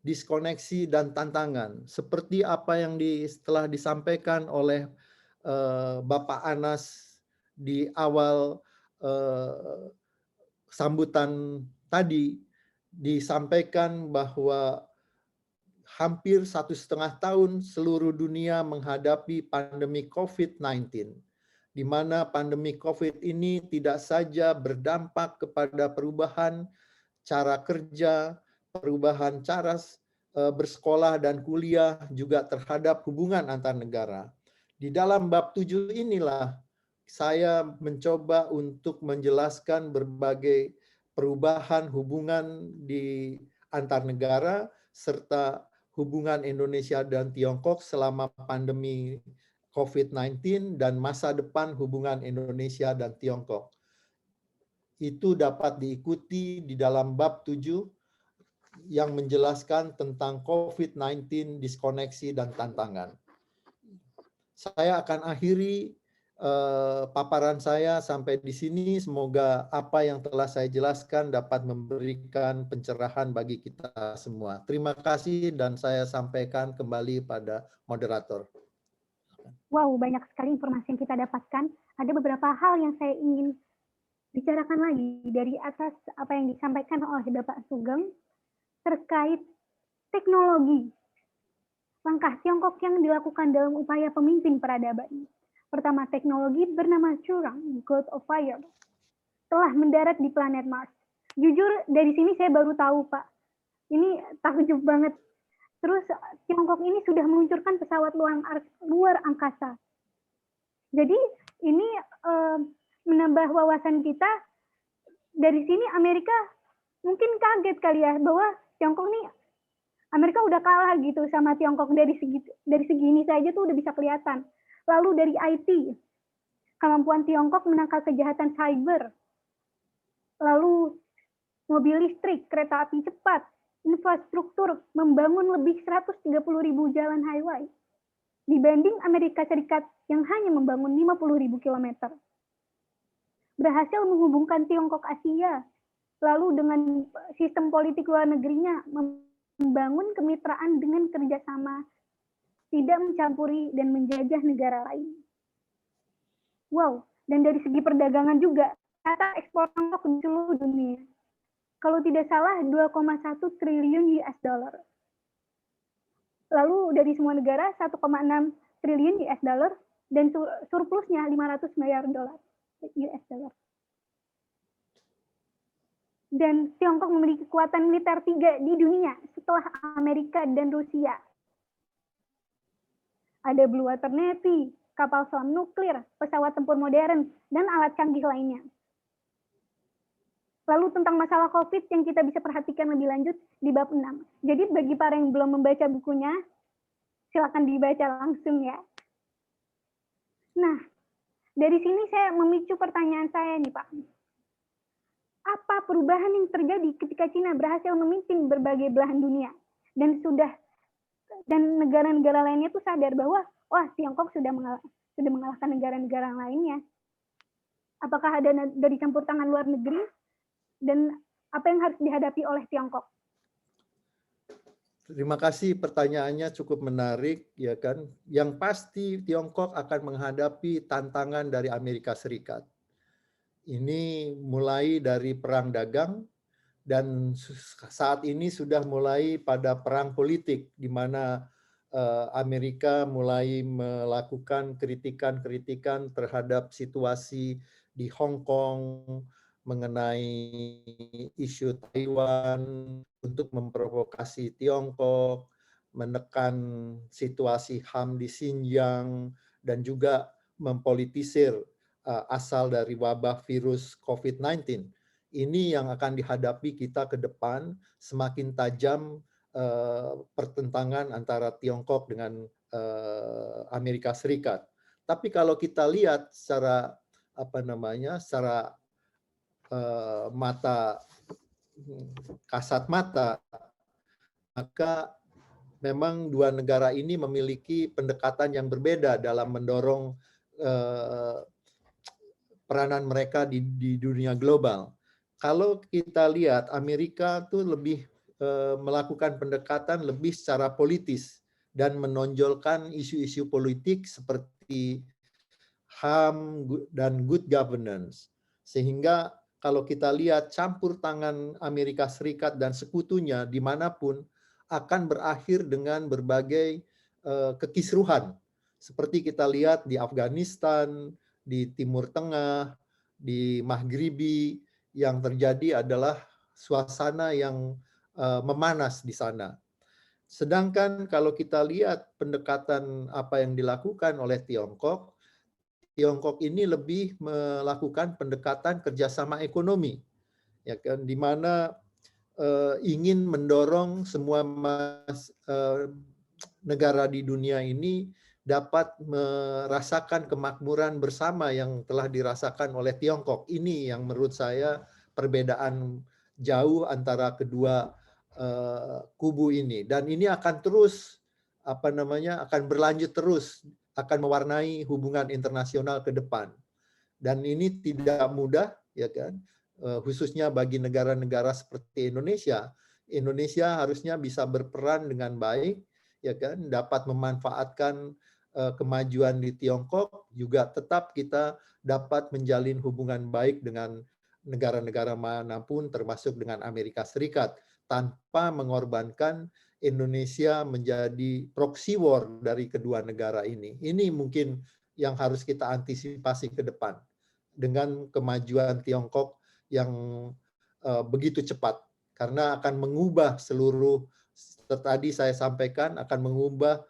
diskoneksi dan tantangan. Seperti apa yang telah disampaikan oleh Bapak Anas di awal sambutan tadi, disampaikan bahwa hampir 1,5 tahun seluruh dunia menghadapi pandemi COVID-19, di mana pandemi COVID ini tidak saja berdampak kepada perubahan cara kerja, perubahan cara bersekolah dan kuliah, juga terhadap hubungan antar negara. Di dalam bab 7 inilah saya mencoba untuk menjelaskan berbagai perubahan hubungan di antar negara serta hubungan Indonesia dan Tiongkok selama pandemi COVID-19 dan masa depan hubungan Indonesia dan Tiongkok. Itu dapat diikuti di dalam bab 7 yang menjelaskan tentang COVID-19, diskoneksi, dan tantangan. Saya akan akhiri paparan saya sampai di sini. Semoga apa yang telah saya jelaskan dapat memberikan pencerahan bagi kita semua. Terima kasih dan saya sampaikan kembali pada moderator. Wow, banyak sekali informasi yang kita dapatkan. Ada beberapa hal yang saya ingin bicarakan lagi dari atas apa yang disampaikan oleh Bapak Sugeng terkait teknologi. Langkah Tiongkok yang dilakukan dalam upaya pemimpin peradaban. Pertama, teknologi bernama Curang, God of Fire, telah mendarat di planet Mars. Jujur, dari sini saya baru tahu, Pak. Ini takjub banget. Terus, Tiongkok ini sudah meluncurkan pesawat luar angkasa. Jadi, ini menambah wawasan kita. Dari sini Amerika mungkin kaget kali ya, bahwa Tiongkok ini Amerika udah kalah gitu sama Tiongkok dari segi ini saja tuh udah bisa kelihatan. Lalu dari IT, kemampuan Tiongkok menangkal kejahatan cyber. Lalu mobil listrik, kereta api cepat, infrastruktur, membangun lebih 130.000 jalan highway dibanding Amerika Serikat yang hanya membangun 50.000 kilometer. Berhasil menghubungkan Tiongkok Asia, lalu dengan sistem politik luar negerinya membangun kemitraan dengan kerjasama, tidak mencampuri dan menjajah negara lain. Wow, dan dari segi perdagangan juga, kata ekspor Tiongkok di seluruh dunia. Kalau tidak salah 2,1 triliun US dollar. Lalu dari semua negara 1,6 triliun US dollar dan surplusnya 500 miliar dolar US dollar. Dan Tiongkok memiliki kekuatan militer 3 di dunia setelah Amerika dan Rusia. Ada Blue Water Navy, kapal selam nuklir, pesawat tempur modern, dan alat canggih lainnya. Lalu tentang masalah COVID yang kita bisa perhatikan lebih lanjut di bab 6. Jadi bagi para yang belum membaca bukunya, silakan dibaca langsung ya. Nah, dari sini saya memicu pertanyaan saya nih Pak. Apa perubahan yang terjadi ketika Cina berhasil memimpin berbagai belahan dunia dan negara-negara lainnya tuh sadar bahwa wah Tiongkok sudah mengalahkan negara-negara lainnya. Apakah ada dari campur tangan luar negeri dan apa yang harus dihadapi oleh Tiongkok? Terima kasih, pertanyaannya cukup menarik ya kan. Yang pasti Tiongkok akan menghadapi tantangan dari Amerika Serikat. Ini mulai dari perang dagang dan saat ini sudah mulai pada perang politik di mana Amerika mulai melakukan kritikan-kritikan terhadap situasi di Hong Kong mengenai isu Taiwan untuk memprovokasi Tiongkok, menekan situasi HAM di Xinjiang dan juga mempolitisir asal dari wabah virus COVID-19. Ini yang akan dihadapi kita ke depan, semakin tajam pertentangan antara Tiongkok dengan Amerika Serikat. Tapi kalau kita lihat secara secara mata kasat mata, maka memang dua negara ini memiliki pendekatan yang berbeda dalam mendorong peranan mereka di dunia global. Kalau kita lihat Amerika tuh lebih melakukan pendekatan lebih secara politis dan menonjolkan isu-isu politik seperti HAM dan good governance. Sehingga kalau kita lihat campur tangan Amerika Serikat dan sekutunya dimanapun akan berakhir dengan berbagai kekisruhan. Seperti kita lihat di Afghanistan, di Timur Tengah, di Maghribi, yang terjadi adalah suasana yang memanas di sana. Sedangkan kalau kita lihat pendekatan apa yang dilakukan oleh Tiongkok, Tiongkok ini lebih melakukan pendekatan kerjasama ekonomi, ya kan, di mana ingin mendorong semua negara di dunia ini dapat merasakan kemakmuran bersama yang telah dirasakan oleh Tiongkok. Ini yang menurut saya perbedaan jauh antara kedua kubu ini, dan ini akan terus akan berlanjut terus, akan mewarnai hubungan internasional ke depan. Dan ini tidak mudah, ya kan, khususnya bagi negara-negara seperti Indonesia. Indonesia harusnya bisa berperan dengan baik, ya kan, dapat memanfaatkan kemajuan di Tiongkok, juga tetap kita dapat menjalin hubungan baik dengan negara-negara manapun, termasuk dengan Amerika Serikat, tanpa mengorbankan Indonesia menjadi proxy war dari kedua negara ini. Ini mungkin yang harus kita antisipasi ke depan dengan kemajuan Tiongkok yang begitu cepat, karena akan mengubah seluruh, tadi saya sampaikan, akan mengubah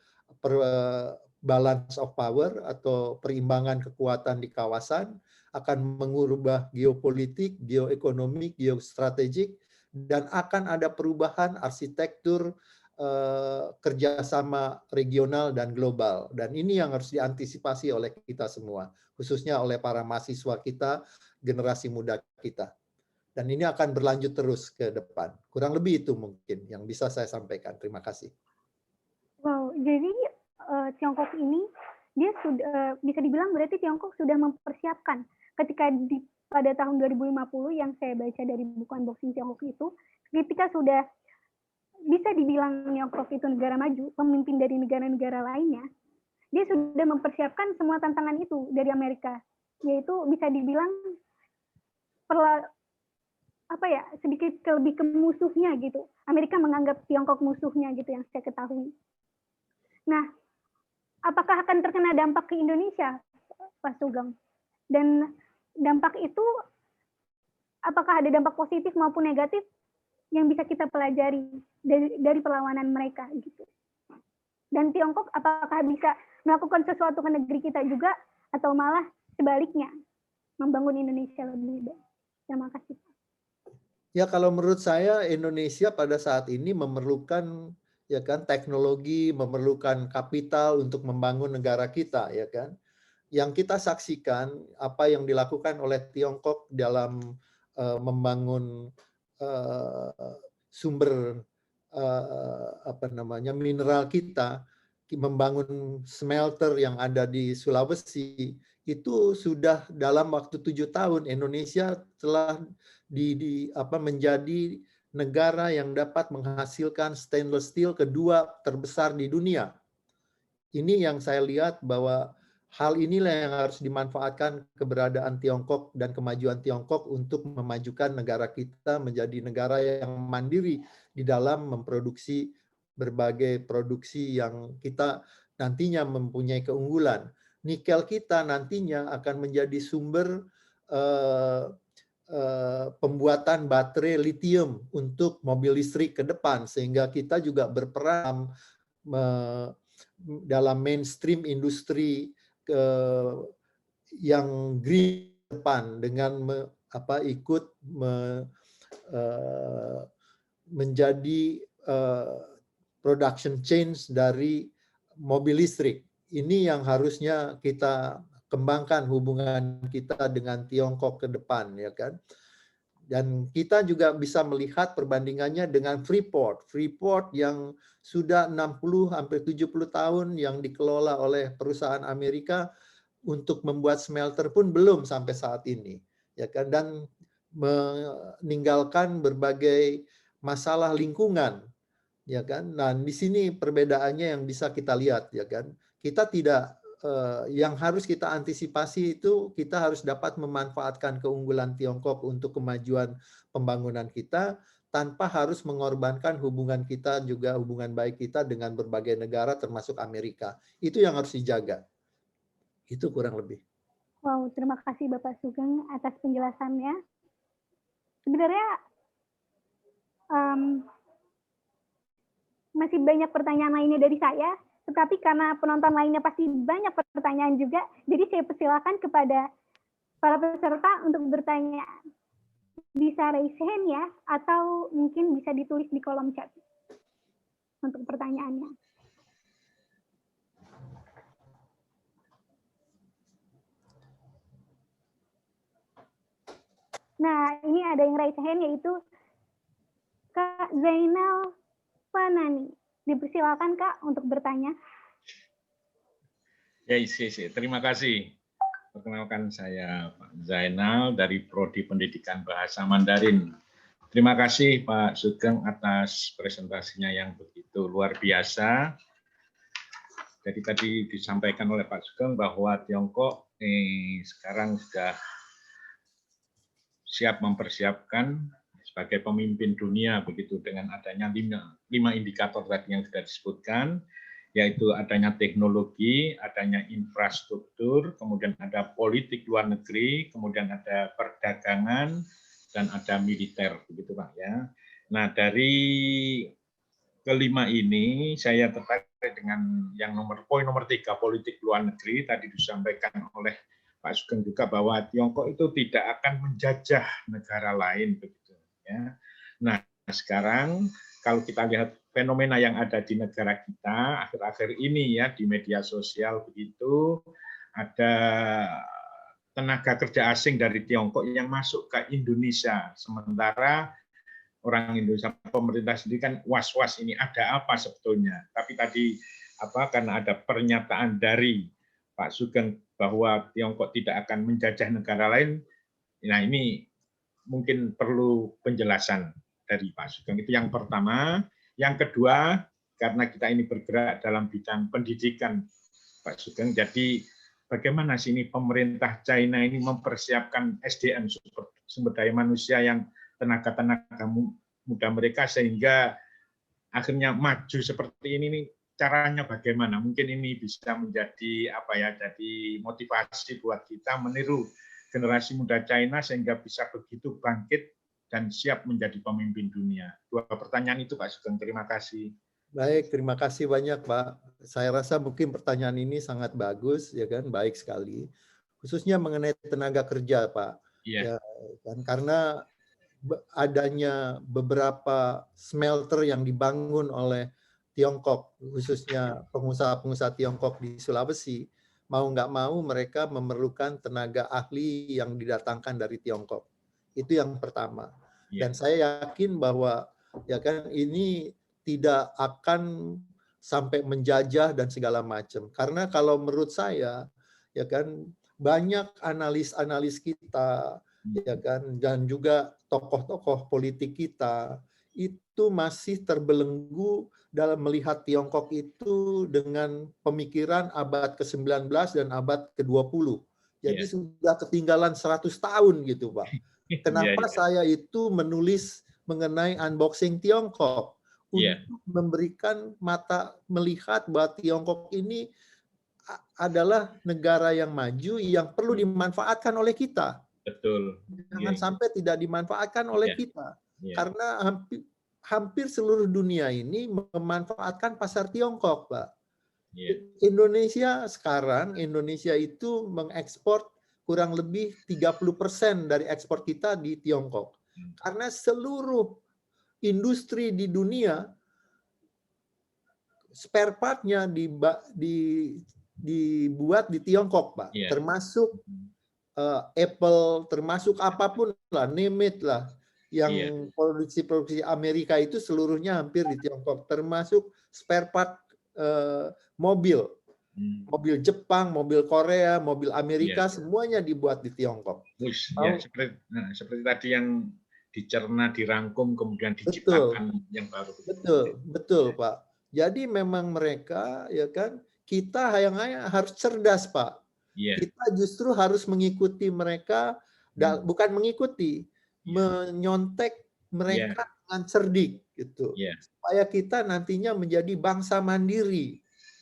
balance of power atau perimbangan kekuatan di kawasan, akan mengubah geopolitik, geoekonomik, geostrategik, dan akan ada perubahan arsitektur kerjasama regional dan global. Dan ini yang harus diantisipasi oleh kita semua, khususnya oleh para mahasiswa kita, generasi muda kita. Dan ini akan berlanjut terus ke depan. Kurang lebih itu mungkin yang bisa saya sampaikan. Terima kasih. Wow, jadi Tiongkok ini dia sudah bisa dibilang berarti Tiongkok sudah mempersiapkan ketika pada tahun 2050 yang saya baca dari buku Unboxing Tiongkok itu, ketika sudah bisa dibilang Tiongkok itu negara maju, pemimpin dari negara-negara lainnya, dia sudah mempersiapkan semua tantangan itu dari Amerika, yaitu bisa dibilang sedikit lebih ke musuhnya gitu. Amerika menganggap Tiongkok musuhnya gitu yang saya ketahui. Nah, apakah akan terkena dampak ke Indonesia, Pak Sugeng? Dan dampak itu, apakah ada dampak positif maupun negatif yang bisa kita pelajari dari perlawanan mereka gitu? Dan Tiongkok apakah bisa melakukan sesuatu ke negeri kita juga, atau malah sebaliknya membangun Indonesia lebih baik? Terima kasih. Ya, kalau menurut saya Indonesia pada saat ini memerlukan, ya kan, teknologi, memerlukan kapital untuk membangun negara kita, ya kan. Yang kita saksikan apa yang dilakukan oleh Tiongkok dalam membangun sumber mineral kita, membangun smelter yang ada di Sulawesi, itu sudah dalam waktu 7 tahun Indonesia telah menjadi negara yang dapat menghasilkan stainless steel kedua terbesar di dunia. Ini yang saya lihat bahwa hal inilah yang harus dimanfaatkan keberadaan Tiongkok dan kemajuan Tiongkok untuk memajukan negara kita menjadi negara yang mandiri di dalam memproduksi berbagai produksi yang kita nantinya mempunyai keunggulan. Nikel kita nantinya akan menjadi sumber pembuatan baterai lithium untuk mobil listrik ke depan, sehingga kita juga berperan dalam mainstream industri yang green depan dengan ikut menjadi production change dari mobil listrik. Ini yang harusnya kita kembangkan hubungan kita dengan Tiongkok ke depan, ya kan. Dan kita juga bisa melihat perbandingannya dengan Freeport. Freeport yang sudah 60 hampir 70 tahun yang dikelola oleh perusahaan Amerika untuk membuat smelter pun belum sampai saat ini. Ya kan, dan meninggalkan berbagai masalah lingkungan, ya kan. Nah, di sini perbedaannya yang bisa kita lihat, ya kan. Kita tidak yang harus kita antisipasi itu kita harus dapat memanfaatkan keunggulan Tiongkok untuk kemajuan pembangunan kita tanpa harus mengorbankan hubungan kita juga hubungan baik kita dengan berbagai negara termasuk Amerika. Itu yang harus dijaga. Itu kurang lebih. Wow, terima kasih Bapak Sugeng atas penjelasannya. Sebenarnya masih banyak pertanyaan lainnya dari saya, tetapi karena penonton lainnya pasti banyak pertanyaan juga, jadi saya persilakan kepada para peserta untuk bertanya. Bisa raise hand ya, atau mungkin bisa ditulis di kolom chat untuk pertanyaannya. Nah, ini ada yang raise hand, yaitu Kak Zainal Panani. Dipersilakan Kak untuk bertanya. Ya, terima kasih. Perkenalkan saya Pak Zainal dari Prodi Pendidikan Bahasa Mandarin. Terima kasih Pak Sugeng atas presentasinya yang begitu luar biasa. Jadi tadi disampaikan oleh Pak Sugeng bahwa Tiongkok sekarang sudah siap mempersiapkan sebagai pemimpin dunia begitu dengan adanya 5 indikator tadi yang sudah disebutkan, yaitu adanya teknologi, adanya infrastruktur, kemudian ada politik luar negeri, kemudian ada perdagangan, dan ada militer, begitu Pak ya. Nah, dari kelima ini saya tertarik dengan yang poin nomor 3, politik luar negeri, tadi disampaikan oleh Pak Sugeng juga bahwa Tiongkok itu tidak akan menjajah negara lain, begitu ya. Nah, sekarang kalau kita lihat fenomena yang ada di negara kita akhir-akhir ini ya di media sosial begitu, ada tenaga kerja asing dari Tiongkok yang masuk ke Indonesia, sementara orang Indonesia, pemerintah sendiri kan was-was ini ada apa sebetulnya. Tapi tadi karena ada pernyataan dari Pak Sugeng bahwa Tiongkok tidak akan menjajah negara lain, nah ini mungkin perlu penjelasan dari Pak Sugeng. Itu yang pertama. Yang kedua, karena kita ini bergerak dalam bidang pendidikan, Pak Sugeng, jadi bagaimana sih ini pemerintah China ini mempersiapkan SDM, sumber daya manusia yang tenaga-tenaga muda mereka sehingga akhirnya maju seperti ini, caranya bagaimana? Mungkin ini bisa menjadi jadi motivasi buat kita meniru generasi muda China sehingga bisa begitu bangkit dan siap menjadi pemimpin dunia. 2 pertanyaan itu Pak Sugeng, terima kasih. Baik, terima kasih banyak Pak. Saya rasa mungkin pertanyaan ini sangat bagus, ya kan, baik sekali. Khususnya mengenai tenaga kerja, Pak. Iya. Ya, kan, karena adanya beberapa smelter yang dibangun oleh Tiongkok, khususnya pengusaha-pengusaha Tiongkok di Sulawesi, mau nggak mau mereka memerlukan tenaga ahli yang didatangkan dari Tiongkok. Itu yang pertama. Dan saya yakin bahwa ya kan ini tidak akan sampai menjajah dan segala macam. Karena kalau menurut saya ya kan banyak analis-analis kita ya kan dan juga tokoh-tokoh politik kita itu masih terbelenggu dalam melihat Tiongkok itu dengan pemikiran abad ke-19 dan abad ke-20. Jadi sudah ketinggalan 100 tahun gitu, Pak. Kenapa saya itu menulis mengenai unboxing Tiongkok untuk memberikan mata melihat bahwa Tiongkok ini adalah negara yang maju yang perlu dimanfaatkan oleh kita. Betul. Jangan sampai tidak dimanfaatkan oleh kita. Karena hampir seluruh dunia ini memanfaatkan pasar Tiongkok, Pak. Indonesia itu mengekspor kurang lebih 30% dari ekspor kita di Tiongkok. Karena seluruh industri di dunia spare part-nya dibuat di Tiongkok, Pak. Termasuk Apple, termasuk apapun lah, name it lah. yang Iya. produksi Amerika itu seluruhnya hampir di Tiongkok, termasuk spare part mobil. Mobil Jepang, mobil Korea, mobil Amerika, semuanya dibuat di Tiongkok. Ya, seperti tadi yang dicerna, dirangkum, kemudian diciptakan yang baru. Betul, Pak. Jadi memang mereka, ya kan, kita yang harus cerdas, Pak. Kita justru harus mengikuti mereka, bukan mengikuti, menyontek mereka dengan cerdik, gitu. Supaya kita nantinya menjadi bangsa mandiri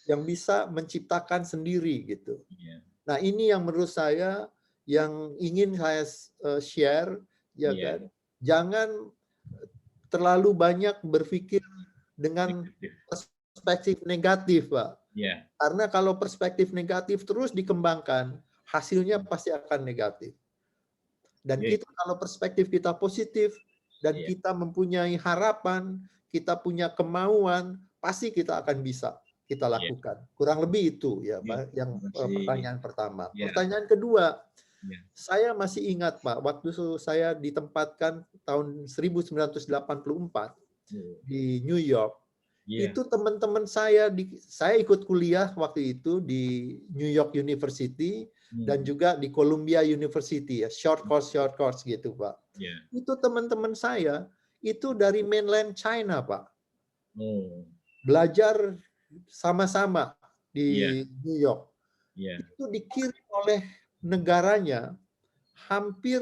yang bisa menciptakan sendiri, gitu. Nah, ini yang menurut saya yang ingin saya share, ya kan. Jangan terlalu banyak berpikir dengan perspektif negatif, Pak. Karena kalau perspektif negatif terus dikembangkan, hasilnya pasti akan negatif. Dan kita kalau perspektif kita positif dan kita mempunyai harapan, kita punya kemauan, pasti kita akan bisa kita lakukan. Kurang lebih itu ya, Pak, yang pertanyaan pertama. Pertanyaan kedua, saya masih ingat, Pak, waktu saya ditempatkan tahun 1984 di New York, itu teman-teman saya ikut kuliah waktu itu di New York University dan juga di Columbia University, ya, short course gitu, Pak. Itu teman-teman saya itu dari mainland China, Pak. Belajar sama-sama di New York. Itu dikirim oleh negaranya hampir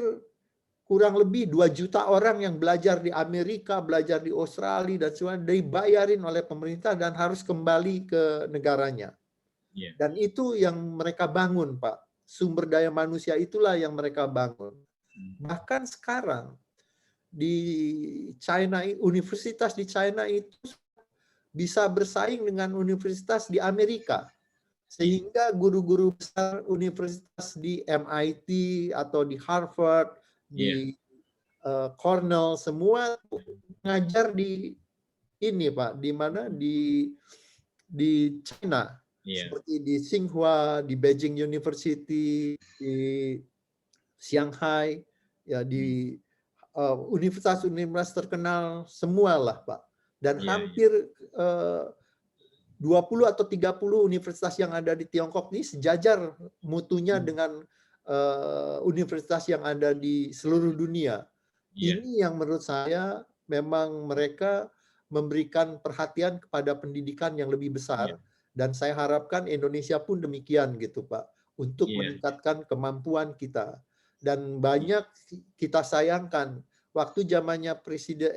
kurang lebih 2 juta orang yang belajar di Amerika, belajar di Australia, dan semua dibayarin oleh pemerintah dan harus kembali ke negaranya. Dan itu yang mereka bangun, Pak. Sumber daya manusia itulah yang mereka bangun. Bahkan sekarang di China, universitas di China itu bisa bersaing dengan universitas di Amerika. Sehingga guru-guru besar universitas di MIT atau di Harvard, di Cornell, semua mengajar di ini, Pak, di mana di China, seperti di Tsinghua, di Beijing University, di Shanghai, ya, di universitas-universitas terkenal semualah, Pak. Dan hampir 20 atau 30 universitas yang ada di Tiongkok ini sejajar mutunya dengan universitas yang ada di seluruh dunia. Ini yang menurut saya memang mereka memberikan perhatian kepada pendidikan yang lebih besar, dan saya harapkan Indonesia pun demikian, gitu, Pak, untuk meningkatkan kemampuan kita. Dan banyak kita sayangkan waktu zamannya Presiden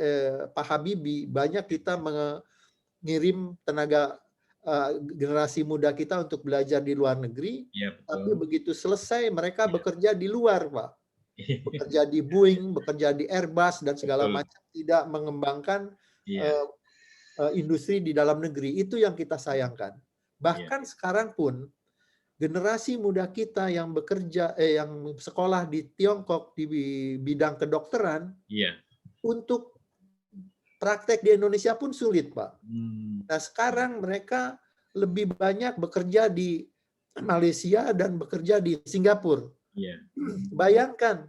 Pak Habibie, banyak kita mengirim tenaga generasi muda kita untuk belajar di luar negeri, tapi begitu selesai mereka bekerja di luar, Pak. Bekerja di Boeing, bekerja di Airbus, dan segala macam, tidak mengembangkan industri di dalam negeri. Itu yang kita sayangkan. Bahkan sekarang pun generasi muda kita yang bekerja, yang sekolah di Tiongkok di bidang kedokteran, untuk praktek di Indonesia pun sulit, Pak. Nah, sekarang mereka lebih banyak bekerja di Malaysia dan bekerja di Singapura. Bayangkan,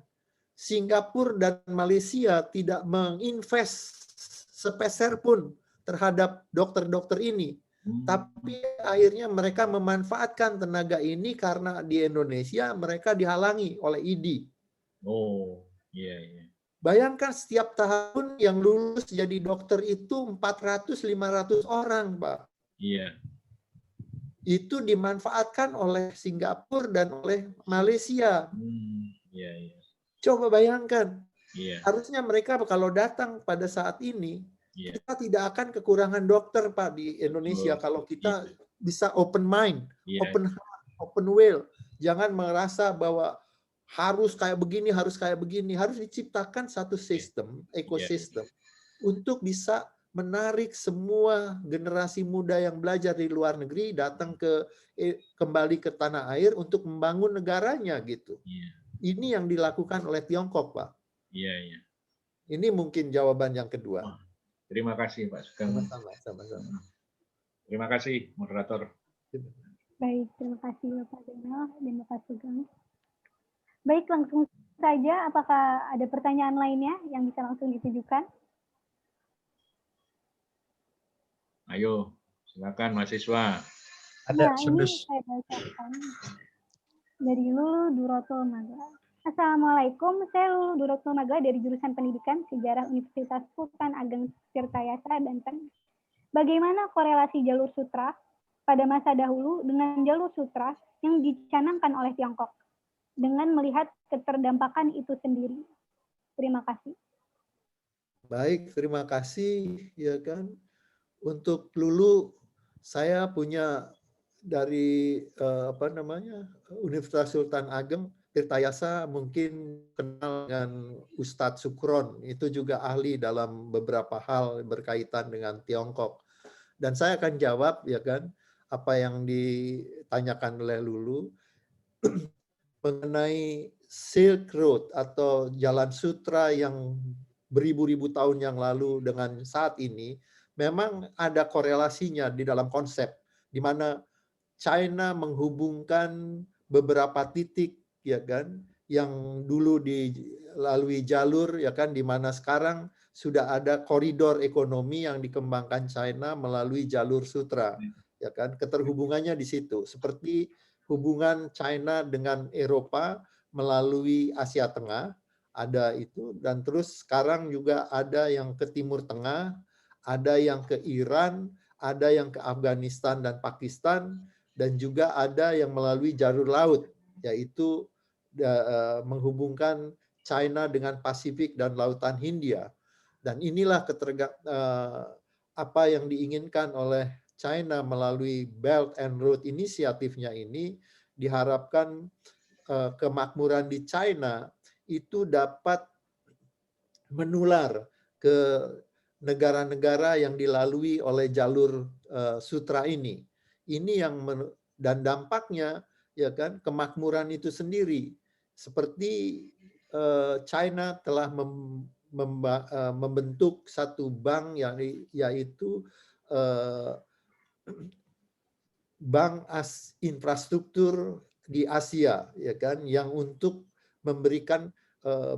Singapura dan Malaysia tidak menginvest sepeser pun terhadap dokter-dokter ini. Tapi akhirnya mereka memanfaatkan tenaga ini karena di Indonesia mereka dihalangi oleh ID. Bayangkan setiap tahun yang lulus jadi dokter itu 400-500 orang, Pak. Itu dimanfaatkan oleh Singapura dan oleh Malaysia. Coba bayangkan. Harusnya mereka kalau datang pada saat ini, kita tidak akan kekurangan dokter, Pak, di Indonesia kalau kita bisa open mind, open heart, open will. Jangan merasa bahwa harus kayak begini, harus kayak begini. Harus diciptakan satu sistem, ekosistem, untuk bisa menarik semua generasi muda yang belajar di luar negeri datang kembali ke tanah air untuk membangun negaranya, gitu. Ini yang dilakukan oleh Tiongkok, Pak. Ini mungkin jawaban yang kedua. Terima kasih, Pak Sugeng. Sama-sama. Terima kasih, moderator. Baik, terima kasih Bapak Zainal dan Bapak Sugeng. Baik, langsung saja, apakah ada pertanyaan lainnya yang bisa langsung ditujukan? Ayo, silakan mahasiswa. Ada Nah, ini Sundus. saya bacakan dari Lulu Duroto Maga. Assalamualaikum, saya Lulu Duroto Maga dari jurusan Pendidikan Sejarah Universitas Sultan Ageng Tirtayasa, Banten. Bagaimana korelasi jalur sutra pada masa dahulu dengan jalur sutra yang dicanangkan oleh Tiongkok dengan melihat keterdampakan itu sendiri? Terima kasih. Baik, terima kasih ya kan. Untuk Lulu, saya punya dari Universitas Sultan Ageng Tirtayasa, mungkin kenal dengan Ustadz Sukron, itu juga ahli dalam beberapa hal berkaitan dengan Tiongkok. Dan saya akan jawab ya kan apa yang ditanyakan oleh Lulu mengenai Silk Road atau Jalan Sutra yang beribu-ribu tahun yang lalu dengan saat ini. Memang ada korelasinya di dalam konsep di mana China menghubungkan beberapa titik ya kan yang dulu dilalui jalur ya kan, di mana sekarang sudah ada koridor ekonomi yang dikembangkan China melalui jalur sutra ya kan. Keterhubungannya di situ seperti hubungan China dengan Eropa melalui Asia Tengah ada itu, dan terus sekarang juga ada yang ke Timur Tengah, ada yang ke Iran, ada yang ke Afghanistan dan Pakistan, dan juga ada yang melalui jalur laut, yaitu menghubungkan China dengan Pasifik dan Lautan Hindia. Dan inilah apa yang diinginkan oleh China melalui Belt and Road inisiatifnya ini. Diharapkan kemakmuran di China itu dapat menular ke negara-negara yang dilalui oleh jalur sutra ini. Ini yang dan dampaknya ya kan kemakmuran itu sendiri, seperti China telah membentuk satu bank yaitu bank infrastruktur di Asia ya kan, yang untuk memberikan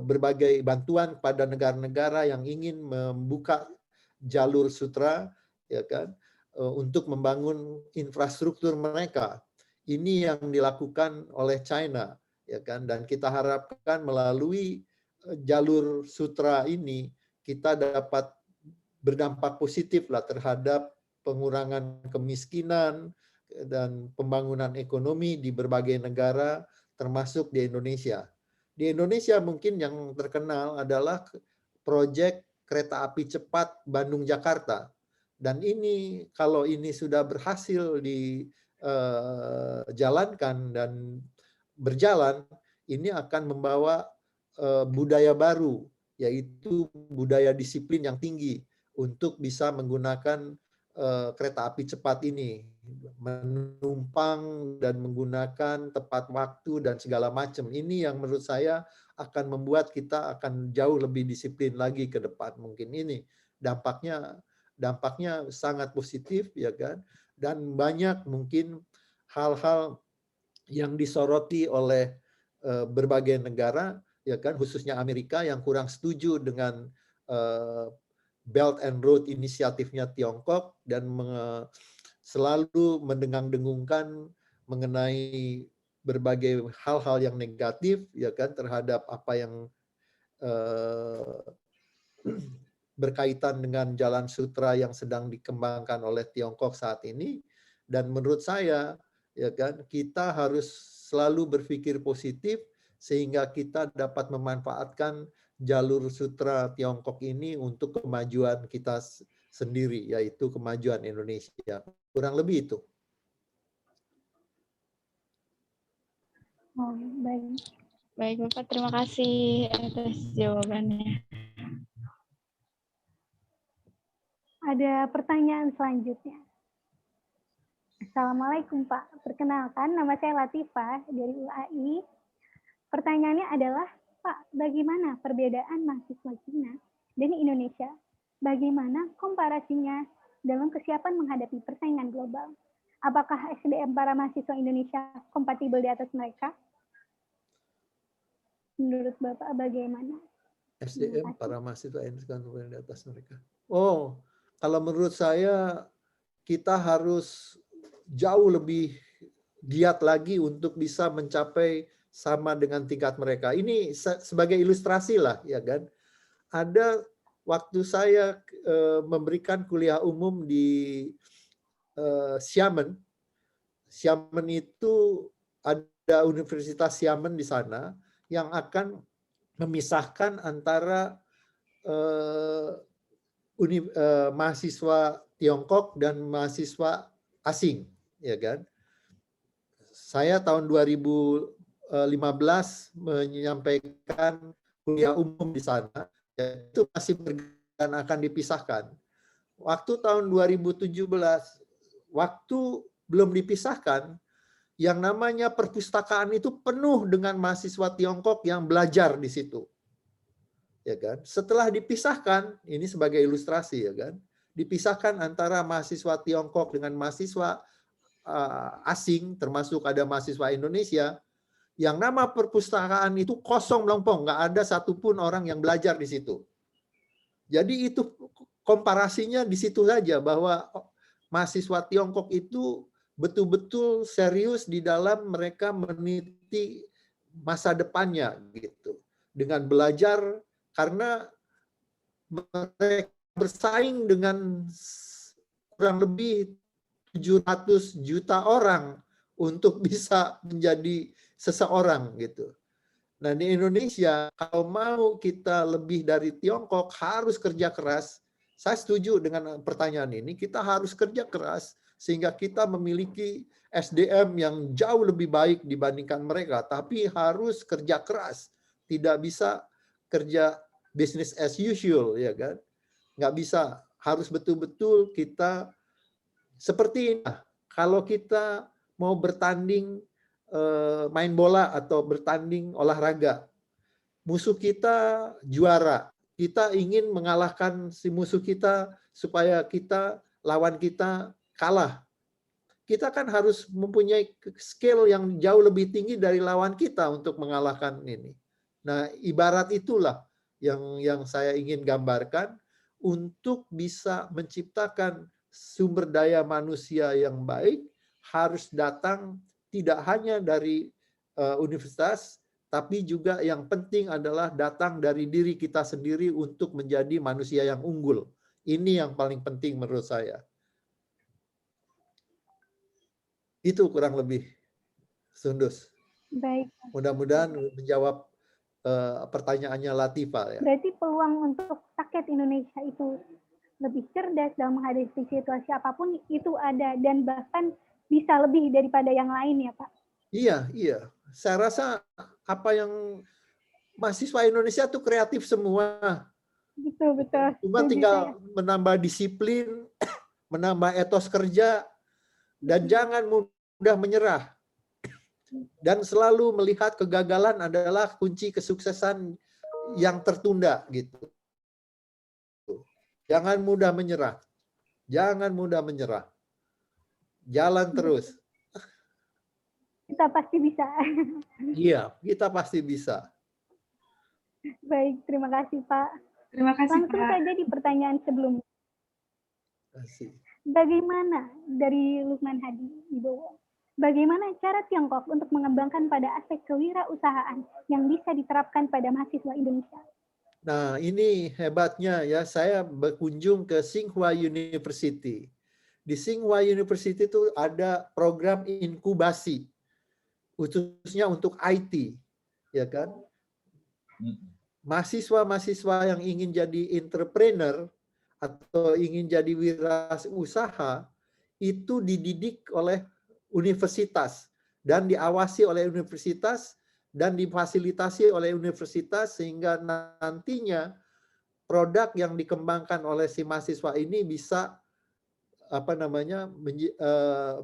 berbagai bantuan pada negara-negara yang ingin membuka jalur sutra ya kan, untuk membangun infrastruktur mereka. Ini yang dilakukan oleh China ya kan, dan kita harapkan melalui jalur sutra ini kita dapat berdampak positif lah terhadap pengurangan kemiskinan dan pembangunan ekonomi di berbagai negara termasuk di Indonesia. Di Indonesia mungkin yang terkenal adalah proyek kereta api cepat Bandung-Jakarta. Dan ini kalau ini sudah berhasil dijalankan dan berjalan, ini akan membawa budaya baru, yaitu budaya disiplin yang tinggi untuk bisa menggunakan kereta api cepat ini, menumpang dan menggunakan tepat waktu dan segala macam. Ini yang menurut saya akan membuat kita akan jauh lebih disiplin lagi ke depan. Mungkin ini dampaknya sangat positif ya kan, dan banyak mungkin hal-hal yang disoroti oleh berbagai negara ya kan, khususnya Amerika yang kurang setuju dengan Belt and Road inisiatifnya Tiongkok dan selalu mendengung-dengungkan mengenai berbagai hal-hal yang negatif ya kan terhadap apa yang berkaitan dengan jalan sutra yang sedang dikembangkan oleh Tiongkok saat ini. Dan menurut saya ya kan kita harus selalu berpikir positif sehingga kita dapat memanfaatkan jalur sutra Tiongkok ini untuk kemajuan kita sendiri, yaitu kemajuan Indonesia. Kurang lebih itu. Oh, baik. Baik, Bapak. Terima kasih atas jawabannya. Ada pertanyaan selanjutnya. Assalamualaikum Pak. Perkenalkan, nama saya Latifah dari UAI. Pertanyaannya adalah, Pak, bagaimana perbedaan mahasiswa Cina dan Indonesia? Bagaimana komparasinya dalam kesiapan menghadapi persaingan global? Apakah SDM para mahasiswa Indonesia kompatibel di atas mereka? Menurut Bapak bagaimana? SDM para mahasiswa yang di atas mereka. Oh, kalau menurut saya kita harus jauh lebih giat lagi untuk bisa mencapai sama dengan tingkat mereka. Ini sebagai ilustrasi lah, ya kan. Ada waktu saya memberikan kuliah umum di Xiamen. Xiamen itu ada Universitas Xiamen di sana yang akan memisahkan antara mahasiswa Tiongkok dan mahasiswa asing, ya kan? Saya tahun 2015 menyampaikan kuliah umum di sana, itu masih berjalan akan dipisahkan. Waktu tahun 2017, waktu belum dipisahkan, yang namanya perpustakaan itu penuh dengan mahasiswa Tiongkok yang belajar di situ. Ya kan? Setelah dipisahkan, ini sebagai ilustrasi, ya kan? Dipisahkan antara mahasiswa Tiongkok dengan mahasiswa asing, termasuk ada mahasiswa Indonesia, yang nama perpustakaan itu kosong melompong, nggak ada satupun orang yang belajar di situ. Jadi itu komparasinya di situ saja, bahwa mahasiswa Tiongkok itu betul-betul serius di dalam mereka meniti masa depannya gitu, dengan belajar, karena mereka bersaing dengan kurang lebih 700 juta orang untuk bisa menjadi seseorang gitu. Nah, di Indonesia kalau mau kita lebih dari Tiongkok harus kerja keras. Saya setuju dengan pertanyaan ini, kita harus kerja keras sehingga kita memiliki SDM yang jauh lebih baik dibandingkan mereka, tapi harus kerja keras. Tidak bisa kerja business as usual, ya kan? Nggak bisa, harus betul-betul kita seperti ini. Kalau kita mau bertanding main bola atau bertanding olahraga, musuh kita juara, kita ingin mengalahkan si musuh kita supaya lawan kita kalah. Kita kan harus mempunyai skill yang jauh lebih tinggi dari lawan kita untuk mengalahkan ini. Nah, ibarat itulah yang saya ingin gambarkan untuk bisa menciptakan sumber daya manusia yang baik, harus datang tidak hanya dari universitas, tapi juga yang penting adalah datang dari diri kita sendiri untuk menjadi manusia yang unggul. Ini yang paling penting menurut saya. Itu kurang lebih, Sundus. Baik. Mudah-mudahan menjawab pertanyaannya Latifah. Ya. Berarti peluang untuk rakyat Indonesia itu lebih cerdas dalam menghadapi situasi apapun itu ada, dan bahkan bisa lebih daripada yang lain, ya Pak? Iya. Saya rasa apa yang mahasiswa Indonesia tuh kreatif semua. Betul. Cuma tinggal menambah disiplin, menambah etos kerja, dan jangan mudah menyerah. Dan selalu melihat kegagalan adalah kunci kesuksesan yang tertunda gitu. Jangan mudah menyerah. Jalan terus. Kita pasti bisa. Iya, kita pasti bisa. Baik, terima kasih Pak. Terima kasih Langsung Pak. saja di pertanyaan sebelumnya. Terima kasih. Bagaimana dari Lukman Hadi Wibowo? Bagaimana cara Tiongkok untuk mengembangkan pada aspek kewirausahaan yang bisa diterapkan pada mahasiswa Indonesia? Nah, ini hebatnya ya, saya berkunjung ke Tsinghua University. Di Tsinghua University itu ada program inkubasi, khususnya untuk IT, ya kan? Mahasiswa-mahasiswa yang ingin jadi entrepreneur atau ingin jadi wirausaha itu dididik oleh universitas dan diawasi oleh universitas dan difasilitasi oleh universitas, sehingga nantinya produk yang dikembangkan oleh si mahasiswa ini bisa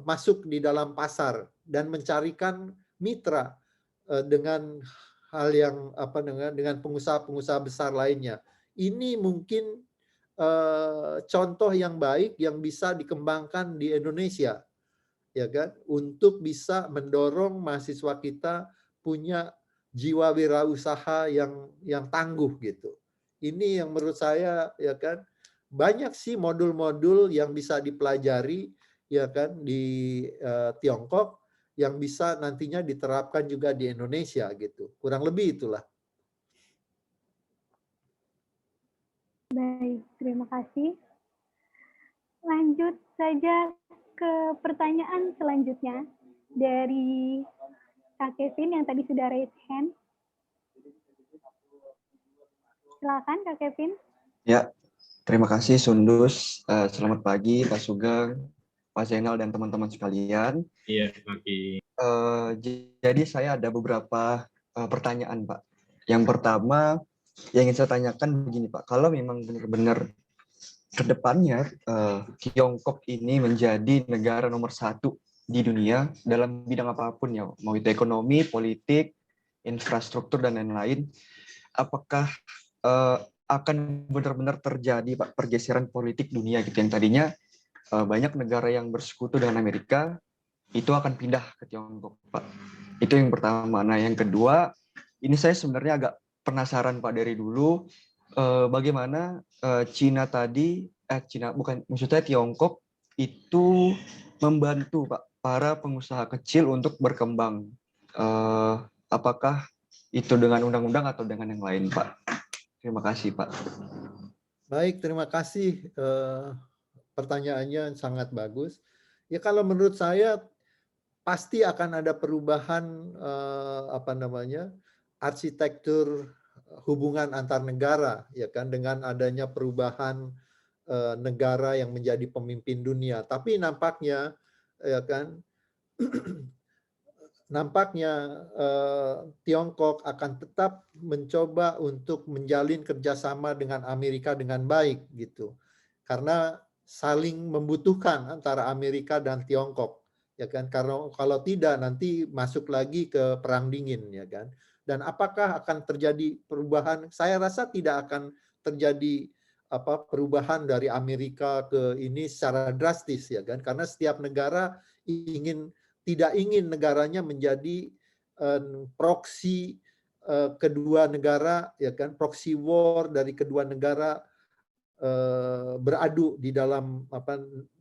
masuk di dalam pasar dan mencarikan mitra dengan hal yang dengan pengusaha-pengusaha besar lainnya. Ini mungkin contoh yang baik yang bisa dikembangkan di Indonesia, ya kan, untuk bisa mendorong mahasiswa kita punya jiwa wirausaha yang tangguh gitu. Ini yang menurut saya ya kan banyak sih modul-modul yang bisa dipelajari ya kan di Tiongkok yang bisa nantinya diterapkan juga di Indonesia gitu. Kurang lebih itulah. Baik, terima kasih. Lanjut saja ke pertanyaan selanjutnya dari Kak Kevin yang tadi sudah raise hand. Silakan Kak Kevin. Ya, terima kasih Sundus. Selamat pagi Pak Sugeng, Pak Zainal dan teman-teman sekalian. Iya, pagi. Jadi saya ada beberapa pertanyaan Pak. Yang pertama yang ingin saya tanyakan begini Pak, kalau memang benar-benar ke depannya Tiongkok ini menjadi negara nomor 1 di dunia dalam bidang apapun ya, mau itu ekonomi, politik, infrastruktur dan lain-lain, apakah akan benar-benar terjadi Pak pergeseran politik dunia gitu yang tadinya banyak negara yang bersekutu dengan Amerika itu akan pindah ke Tiongkok Pak. Itu yang pertama. Nah yang kedua, ini saya sebenarnya agak penasaran Pak dari dulu bagaimana Cina tadi maksudnya Tiongkok itu membantu Pak para pengusaha kecil untuk berkembang. Apakah itu dengan undang-undang atau dengan yang lain Pak? Terima kasih Pak. Baik, terima kasih. Pertanyaannya sangat bagus. Ya kalau menurut saya pasti akan ada perubahan arsitektur hubungan antar negara ya kan dengan adanya perubahan negara yang menjadi pemimpin dunia. Tapi nampaknya ya kan nampaknya Tiongkok akan tetap mencoba untuk menjalin kerjasama dengan Amerika dengan baik gitu, karena saling membutuhkan antara Amerika dan Tiongkok, ya kan? Karena kalau tidak nanti masuk lagi ke perang dingin, ya kan? Dan apakah akan terjadi perubahan? Saya rasa tidak akan terjadi perubahan dari Amerika ke ini secara drastis, ya kan? Karena setiap negara tidak ingin negaranya menjadi proksi kedua negara, ya kan, proxy war dari kedua negara beradu di dalam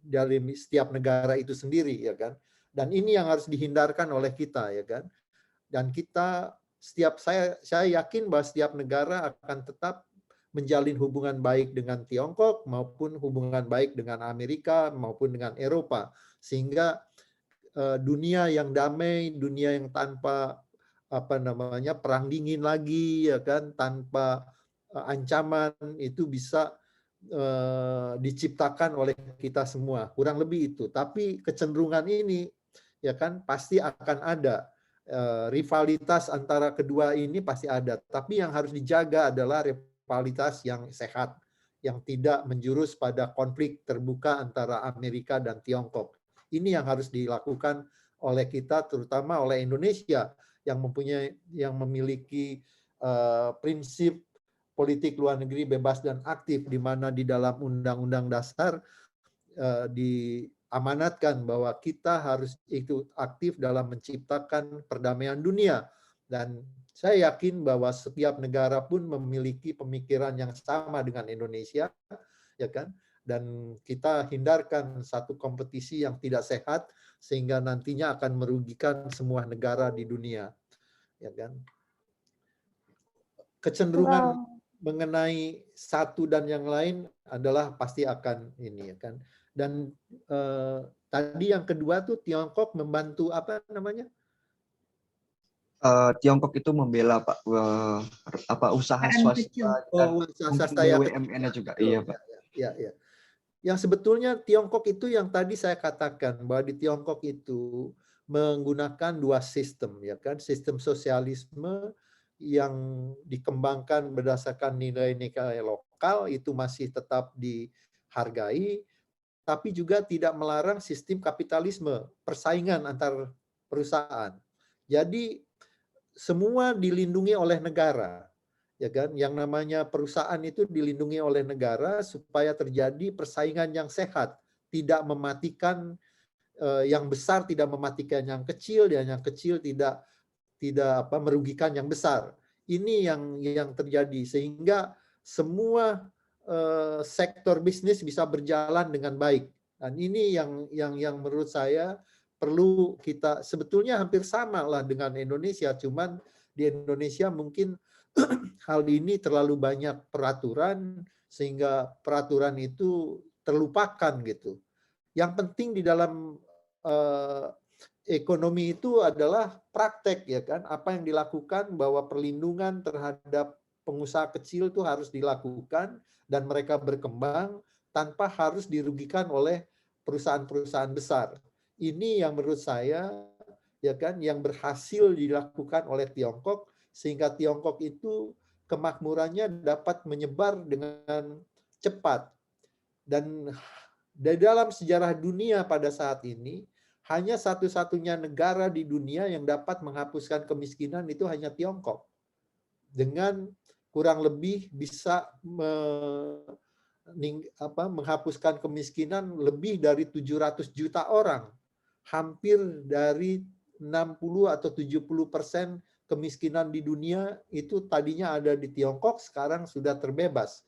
dalam setiap negara itu sendiri, ya kan. Dan ini yang harus dihindarkan oleh kita, ya kan. Dan kita saya yakin bahwa setiap negara akan tetap menjalin hubungan baik dengan Tiongkok maupun hubungan baik dengan Amerika maupun dengan Eropa, sehingga dunia yang damai, dunia yang tanpa perang dingin lagi, ya kan, tanpa ancaman itu bisa diciptakan oleh kita semua, kurang lebih itu. Tapi kecenderungan ini, ya kan, pasti akan ada rivalitas antara kedua ini pasti ada. Tapi yang harus dijaga adalah rivalitas yang sehat, yang tidak menjurus pada konflik terbuka antara Amerika dan Tiongkok. Ini yang harus dilakukan oleh kita, terutama oleh Indonesia yang memiliki prinsip politik luar negeri bebas dan aktif, di mana di dalam Undang-Undang Dasar diamanatkan bahwa kita harus ikut aktif dalam menciptakan perdamaian dunia. Dan saya yakin bahwa setiap negara pun memiliki pemikiran yang sama dengan Indonesia, ya kan? Dan kita hindarkan satu kompetisi yang tidak sehat sehingga nantinya akan merugikan semua negara di dunia, ya kan? Kecenderungan mengenai satu dan yang lain adalah pasti akan ini, ya kan? Dan tadi yang kedua tuh Tiongkok membantu apa namanya? Tiongkok itu membela Pak usaha swasta dan BUMN-nya juga. Iya Pak. Ya. Yang sebetulnya Tiongkok itu yang tadi saya katakan bahwa di Tiongkok itu menggunakan dua sistem, ya kan, sistem sosialisme yang dikembangkan berdasarkan nilai-nilai lokal itu masih tetap dihargai, tapi juga tidak melarang sistem kapitalisme, persaingan antar perusahaan. Jadi semua dilindungi oleh negara. Ya kan, yang namanya perusahaan itu dilindungi oleh negara supaya terjadi persaingan yang sehat, tidak mematikan yang besar, tidak mematikan yang kecil, dan yang kecil tidak merugikan yang besar. Ini yang terjadi sehingga semua sektor bisnis bisa berjalan dengan baik. Dan ini yang menurut saya perlu kita, sebetulnya hampir sama lah dengan Indonesia, cuman di Indonesia mungkin hal ini terlalu banyak peraturan sehingga peraturan itu terlupakan gitu. Yang penting di dalam ekonomi itu adalah praktek, ya kan, apa yang dilakukan, bahwa perlindungan terhadap pengusaha kecil itu harus dilakukan dan mereka berkembang tanpa harus dirugikan oleh perusahaan-perusahaan besar. Ini yang menurut saya, ya kan, yang berhasil dilakukan oleh Tiongkok sehingga Tiongkok itu kemakmurannya dapat menyebar dengan cepat. Dan di dalam sejarah dunia pada saat ini, hanya satu-satunya negara di dunia yang dapat menghapuskan kemiskinan itu hanya Tiongkok. Dengan kurang lebih bisa menghapuskan kemiskinan lebih dari 700 juta orang. Hampir dari 60 atau 70% kemiskinan di dunia itu tadinya ada di Tiongkok, sekarang sudah terbebas.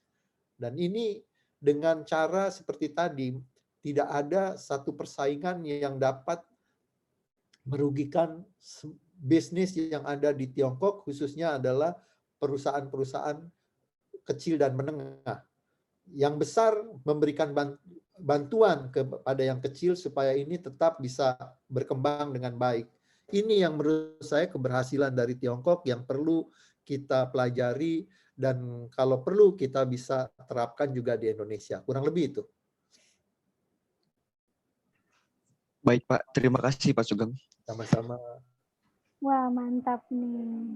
Dan ini dengan cara seperti tadi, tidak ada satu persaingan yang dapat merugikan bisnis yang ada di Tiongkok, khususnya adalah perusahaan-perusahaan kecil dan menengah. Yang besar memberikan bantuan kepada yang kecil supaya ini tetap bisa berkembang dengan baik. Ini yang menurut saya keberhasilan dari Tiongkok yang perlu kita pelajari dan kalau perlu kita bisa terapkan juga di Indonesia. Kurang lebih itu. Baik Pak, terima kasih Pak Sugeng. Sama-sama. Wah, mantap nih.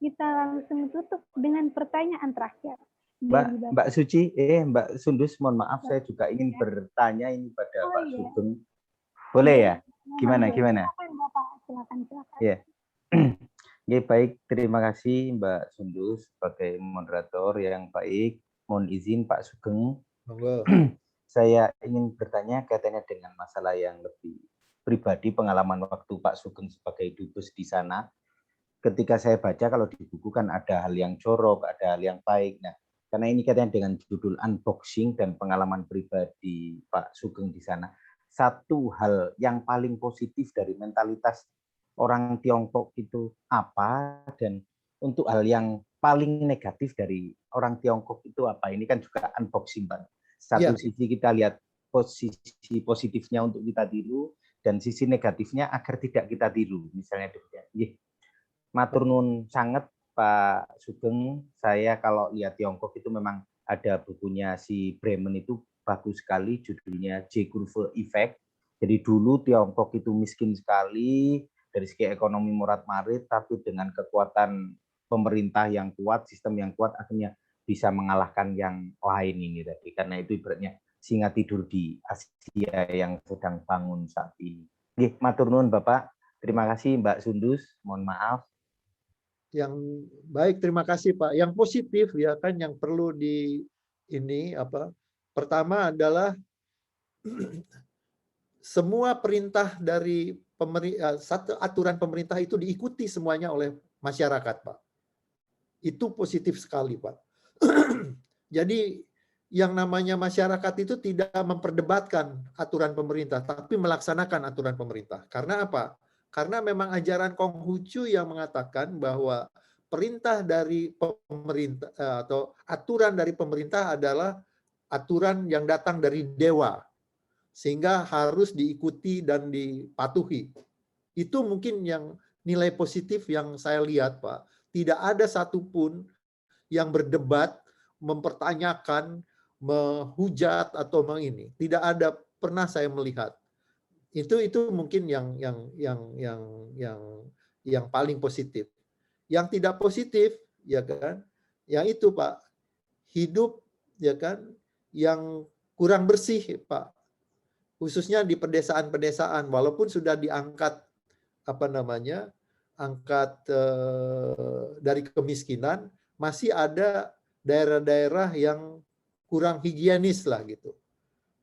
Kita langsung tutup dengan pertanyaan terakhir. Mbak Suci, Mbak Sundus, mohon maaf, saya juga ingin bertanya ini pada Pak Sugeng. Boleh ya? Gimana? Silakan. Ya. Ya, baik, terima kasih Mbak Sundus sebagai moderator yang baik. Mohon izin Pak Sugeng. Saya ingin bertanya kaitannya dengan masalah yang lebih pribadi, pengalaman waktu Pak Sugeng sebagai dubes di sana. Ketika saya baca, kalau di buku kan ada hal yang jorok, ada hal yang baik. Nah, karena ini kaitannya dengan judul unboxing dan pengalaman pribadi Pak Sugeng di sana. Satu hal yang paling positif dari mentalitas orang Tiongkok itu apa, dan untuk hal yang paling negatif dari orang Tiongkok itu apa? Ini kan juga unboxing, Pak. Satu sisi kita lihat posisi positifnya untuk kita tiru, dan sisi negatifnya agar tidak kita tiru. Misalnya demikian. Matur nuwun sangat Pak Sugeng. Saya kalau lihat Tiongkok itu memang ada bukunya si Bremen itu bagus sekali, judulnya J-Curve Effect. Jadi dulu Tiongkok itu miskin sekali dari segi ekonomi morat-marit, tapi dengan kekuatan pemerintah yang kuat, sistem yang kuat, akhirnya bisa mengalahkan yang lain ini tadi. Karena itu ibaratnya singa tidur di Asia yang sedang bangun saat ini. Matur nuwun Bapak. Terima kasih Mbak Sundus. Mohon maaf. Yang baik, terima kasih Pak. Yang positif ya kan yang perlu di ini apa? Pertama adalah semua perintah dari satu aturan pemerintah itu diikuti semuanya oleh masyarakat, Pak. Itu positif sekali, Pak. Jadi yang namanya masyarakat itu tidak memperdebatkan aturan pemerintah, tapi melaksanakan aturan pemerintah. Karena apa? Karena memang ajaran Konghucu yang mengatakan bahwa perintah dari pemerintah atau aturan dari pemerintah adalah aturan yang datang dari dewa, sehingga harus diikuti dan dipatuhi. Itu mungkin yang nilai positif yang saya lihat, Pak. Tidak ada satupun yang berdebat, mempertanyakan, menghujat atau mengini. Tidak ada pernah saya melihat. Itu mungkin yang paling positif. Yang tidak positif, ya kan? Yang itu, Pak. Hidup, ya kan? Yang kurang bersih, Pak. Khususnya di pedesaan-pedesaan, walaupun sudah diangkat angkat dari kemiskinan, masih ada daerah-daerah yang kurang higienis lah gitu.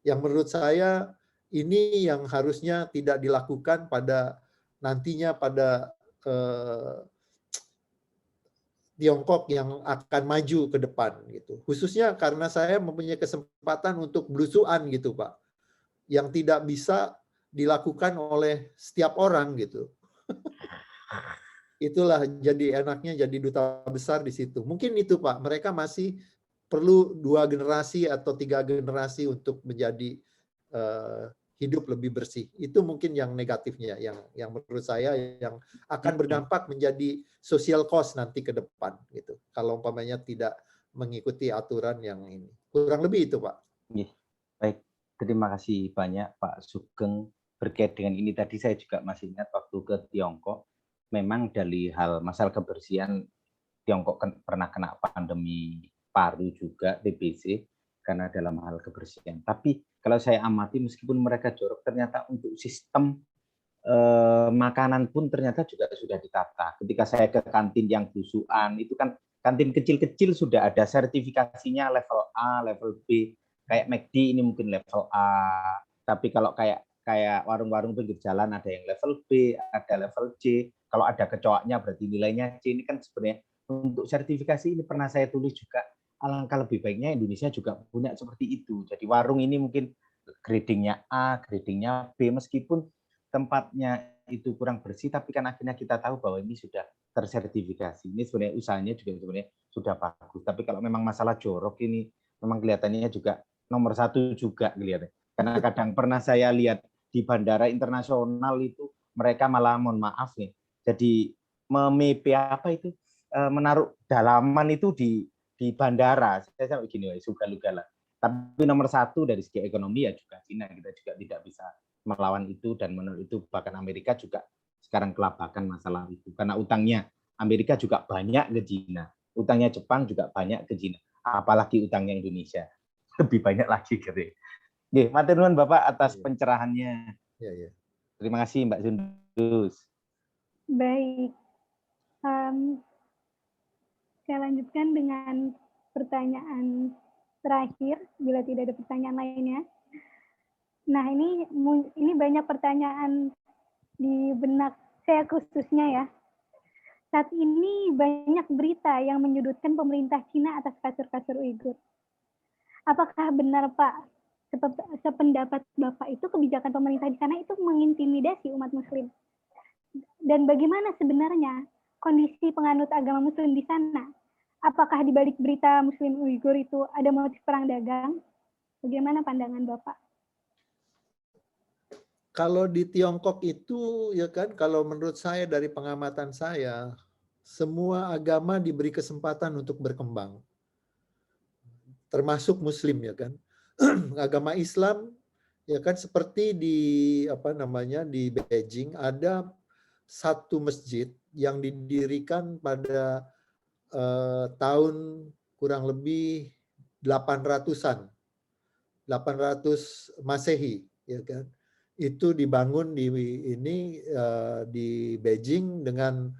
Yang menurut saya ini yang harusnya tidak dilakukan pada nantinya pada Tiongkok yang akan maju ke depan gitu. Khususnya karena saya mempunyai kesempatan untuk belusuan gitu, Pak. Yang tidak bisa dilakukan oleh setiap orang gitu. Itulah jadi enaknya jadi duta besar di situ. Mungkin itu, Pak. Mereka masih perlu 2 generasi atau 3 generasi untuk menjadi hidup lebih bersih. Itu mungkin yang negatifnya, yang menurut saya yang akan berdampak menjadi social cost nanti ke depan gitu. Kalau umpamanya tidak mengikuti aturan yang ini. Kurang lebih itu, Pak. Baik, terima kasih banyak Pak Sugeng. Berkait dengan ini tadi saya juga masih ingat waktu ke Tiongkok, memang dari hal masalah kebersihan Tiongkok pernah kena pandemi paru juga, TBC, karena dalam hal kebersihan. Tapi kalau saya amati meskipun mereka jorok, ternyata untuk sistem makanan pun ternyata juga sudah ditata. Ketika saya ke kantin yang busuan, itu kan kantin kecil-kecil sudah ada sertifikasinya level A, level B. Kayak McD ini mungkin level A. Tapi kalau kayak warung-warung pinggir jalan ada yang level B, ada level C. Kalau ada kecoaknya berarti nilainya C. Ini kan sebenarnya untuk sertifikasi ini pernah saya tulis juga. Alangkah lebih baiknya Indonesia juga punya seperti itu. Jadi warung ini mungkin gradingnya A, gradingnya B, meskipun tempatnya itu kurang bersih, tapi kan akhirnya kita tahu bahwa ini sudah tersertifikasi. Ini sebenarnya usahanya juga sebenarnya sudah bagus. Tapi kalau memang masalah jorok ini memang kelihatannya juga nomor 1 juga kelihatannya. Karena kadang pernah saya lihat di bandara internasional itu mereka malah mohon maaf nih. Jadi menaruh dalaman itu di bandara. Saya sampai gini, suka-luka lah. Tapi nomor 1 dari segi ekonomi ya juga Cina. Kita juga tidak bisa melawan itu, dan menurut itu bahkan Amerika juga sekarang kelabakan masalah itu. Karena utangnya Amerika juga banyak ke Cina. Utangnya Jepang juga banyak ke Cina. Apalagi utangnya Indonesia. Lebih banyak lagi. Oke, matur nuwun Bapak atas pencerahannya. Terima kasih Mbak Sundus. Baik. Saya lanjutkan dengan pertanyaan terakhir, bila tidak ada pertanyaan lainnya. Nah, ini banyak pertanyaan di benak saya khususnya ya. Saat ini banyak berita yang menyudutkan pemerintah Cina atas kasur-kasur Uighur. Apakah benar, Pak, sependapat Bapak itu kebijakan pemerintah di sana itu mengintimidasi umat Muslim? Dan bagaimana sebenarnya kondisi penganut agama Muslim di sana? Apakah di balik berita Muslim Uighur itu ada motif perang dagang? Bagaimana pandangan Bapak? Kalau di Tiongkok itu ya kan, kalau menurut saya dari pengamatan saya, semua agama diberi kesempatan untuk berkembang. Termasuk Muslim ya kan. Agama Islam ya kan, seperti di di Beijing ada satu masjid yang didirikan pada tahun kurang lebih 800-an. 800 Masehi ya kan. Itu dibangun di Beijing dengan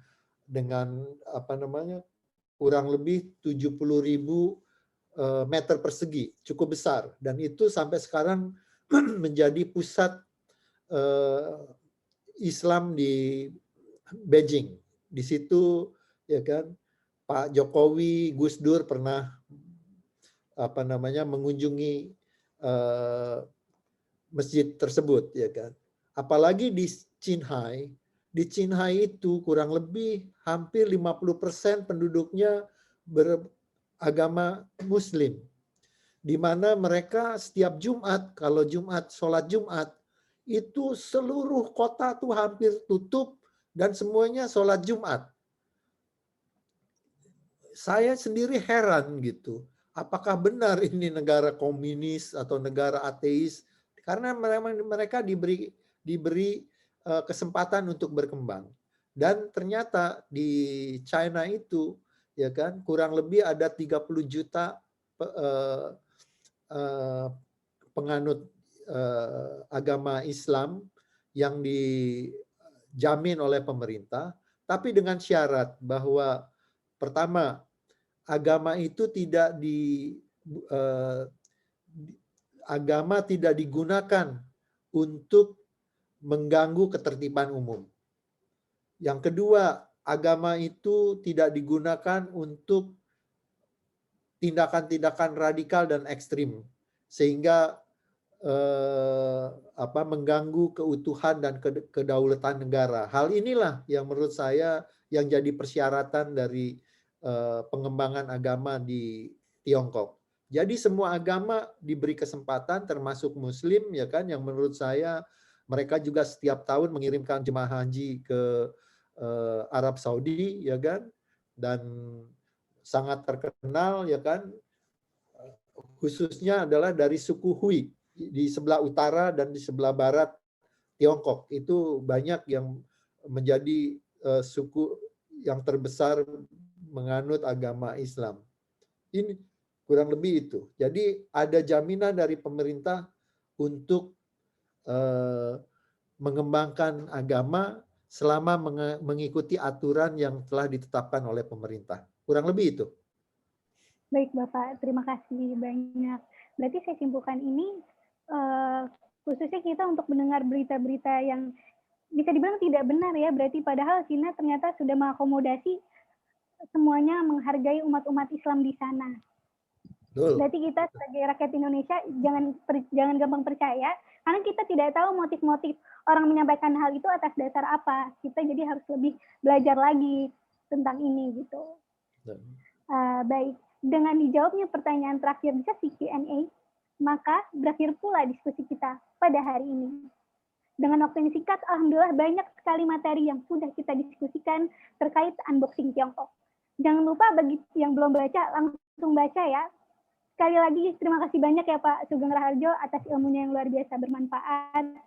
kurang lebih 70.000 meter persegi, cukup besar, dan itu sampai sekarang menjadi pusat Islam di Beijing. Di situ ya kan Pak Jokowi, Gus Dur pernah mengunjungi masjid tersebut ya kan. Apalagi di Qinghai itu kurang lebih hampir 50% penduduknya beragama Muslim, di mana mereka setiap Jumat, kalau sholat Jumat itu seluruh kota tuh hampir tutup dan semuanya sholat Jumat. Saya sendiri heran gitu, apakah benar ini negara komunis atau negara ateis? Karena mereka diberi kesempatan untuk berkembang. Dan ternyata di China itu ya kan kurang lebih ada 30 juta penganut agama Islam yang dijamin oleh pemerintah, tapi dengan syarat bahwa pertama, agama itu tidak digunakan untuk mengganggu ketertiban umum. Yang kedua, agama itu tidak digunakan untuk tindakan-tindakan radikal dan ekstrim sehingga mengganggu keutuhan dan kedaulatan negara. Hal inilah yang menurut saya yang jadi persyaratan dari pengembangan agama di Tiongkok. Jadi semua agama diberi kesempatan, termasuk Muslim, ya kan, yang menurut saya mereka juga setiap tahun mengirimkan jemaah haji ke Arab Saudi, ya kan, dan sangat terkenal, ya kan, khususnya adalah dari suku Hui di sebelah utara dan di sebelah barat Tiongkok. Itu banyak yang menjadi suku yang terbesar menganut agama Islam. Ini kurang lebih itu. Jadi ada jaminan dari pemerintah untuk mengembangkan agama selama mengikuti aturan yang telah ditetapkan oleh pemerintah. Kurang lebih itu. Baik Bapak, terima kasih banyak. Berarti saya simpulkan ini khususnya kita untuk mendengar berita-berita yang bisa dibilang tidak benar ya, berarti padahal Cina ternyata sudah mengakomodasi semuanya menghargai umat-umat Islam di sana. Berarti kita sebagai rakyat Indonesia jangan gampang percaya, karena kita tidak tahu motif-motif orang menyampaikan hal itu atas dasar apa. Kita jadi harus lebih belajar lagi tentang ini gitu. Baik, dengan dijawabnya pertanyaan terakhir di sesi Q&A, maka berakhir pula diskusi kita pada hari ini. Dengan waktu yang singkat, alhamdulillah banyak sekali materi yang sudah kita diskusikan terkait unboxing Tiongkok. Jangan lupa bagi yang belum baca, langsung baca ya. Sekali lagi, terima kasih banyak ya Pak Sugeng Raharjo atas ilmunya yang luar biasa bermanfaat.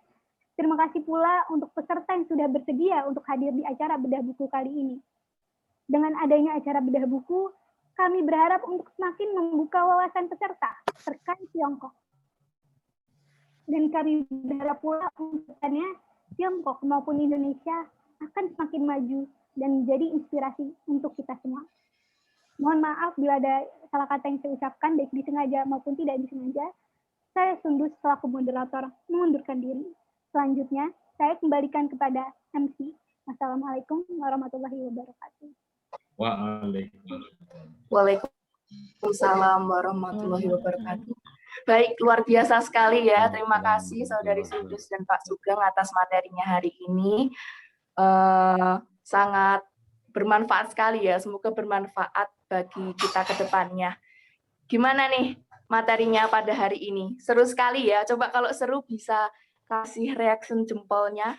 Terima kasih pula untuk peserta yang sudah bersedia untuk hadir di acara bedah buku kali ini. Dengan adanya acara bedah buku, kami berharap untuk semakin membuka wawasan peserta terkait Tiongkok. Dan kami berharap pula untuknya Tiongkok maupun Indonesia akan semakin maju dan menjadi inspirasi untuk kita semua. Mohon maaf bila ada salah kata yang saya ucapkan, baik disengaja maupun tidak disengaja. Saya Sundus selaku moderator mengundurkan diri. Selanjutnya, saya kembalikan kepada MC. Wassalamualaikum warahmatullahi wabarakatuh. Waalaikumsalam warahmatullahi wabarakatuh. Baik, luar biasa sekali ya. Terima kasih Saudari Sundus dan Pak Sugeng atas materinya hari ini. Sangat bermanfaat sekali ya. Semoga bermanfaat bagi kita ke depannya. Gimana nih materinya pada hari ini? Seru sekali ya. Coba kalau seru bisa kasih reaction jempolnya.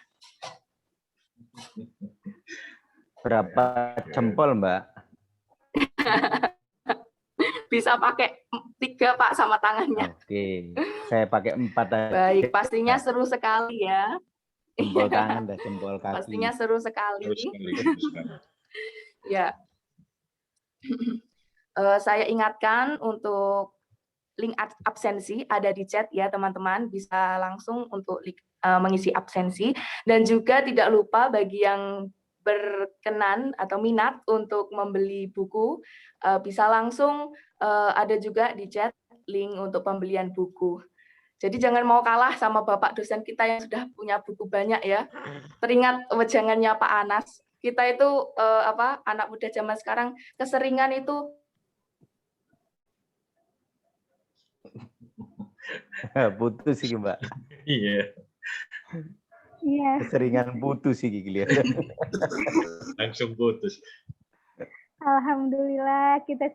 Berapa jempol, Mbak? Bisa pakai 3 Pak sama tangannya. Oke, saya pakai 4 aja. Baik, pastinya seru sekali ya. Jempol tangan dan jempol kaki. Pastinya seru sekali. Ya. Saya ingatkan untuk link absensi ada di chat ya teman-teman, bisa langsung untuk mengisi absensi. Dan juga tidak lupa bagi yang berkenan atau minat untuk membeli buku, bisa langsung ada juga di chat link untuk pembelian buku. Jadi jangan mau kalah sama Bapak dosen kita yang sudah punya buku banyak ya. Teringat wejangannya Pak Anas. Kita itu anak muda zaman sekarang keseringan itu putus sih, Mbak. Iya. Iya. Keseringan putus sih kelihatan. Langsung putus. Alhamdulillah kita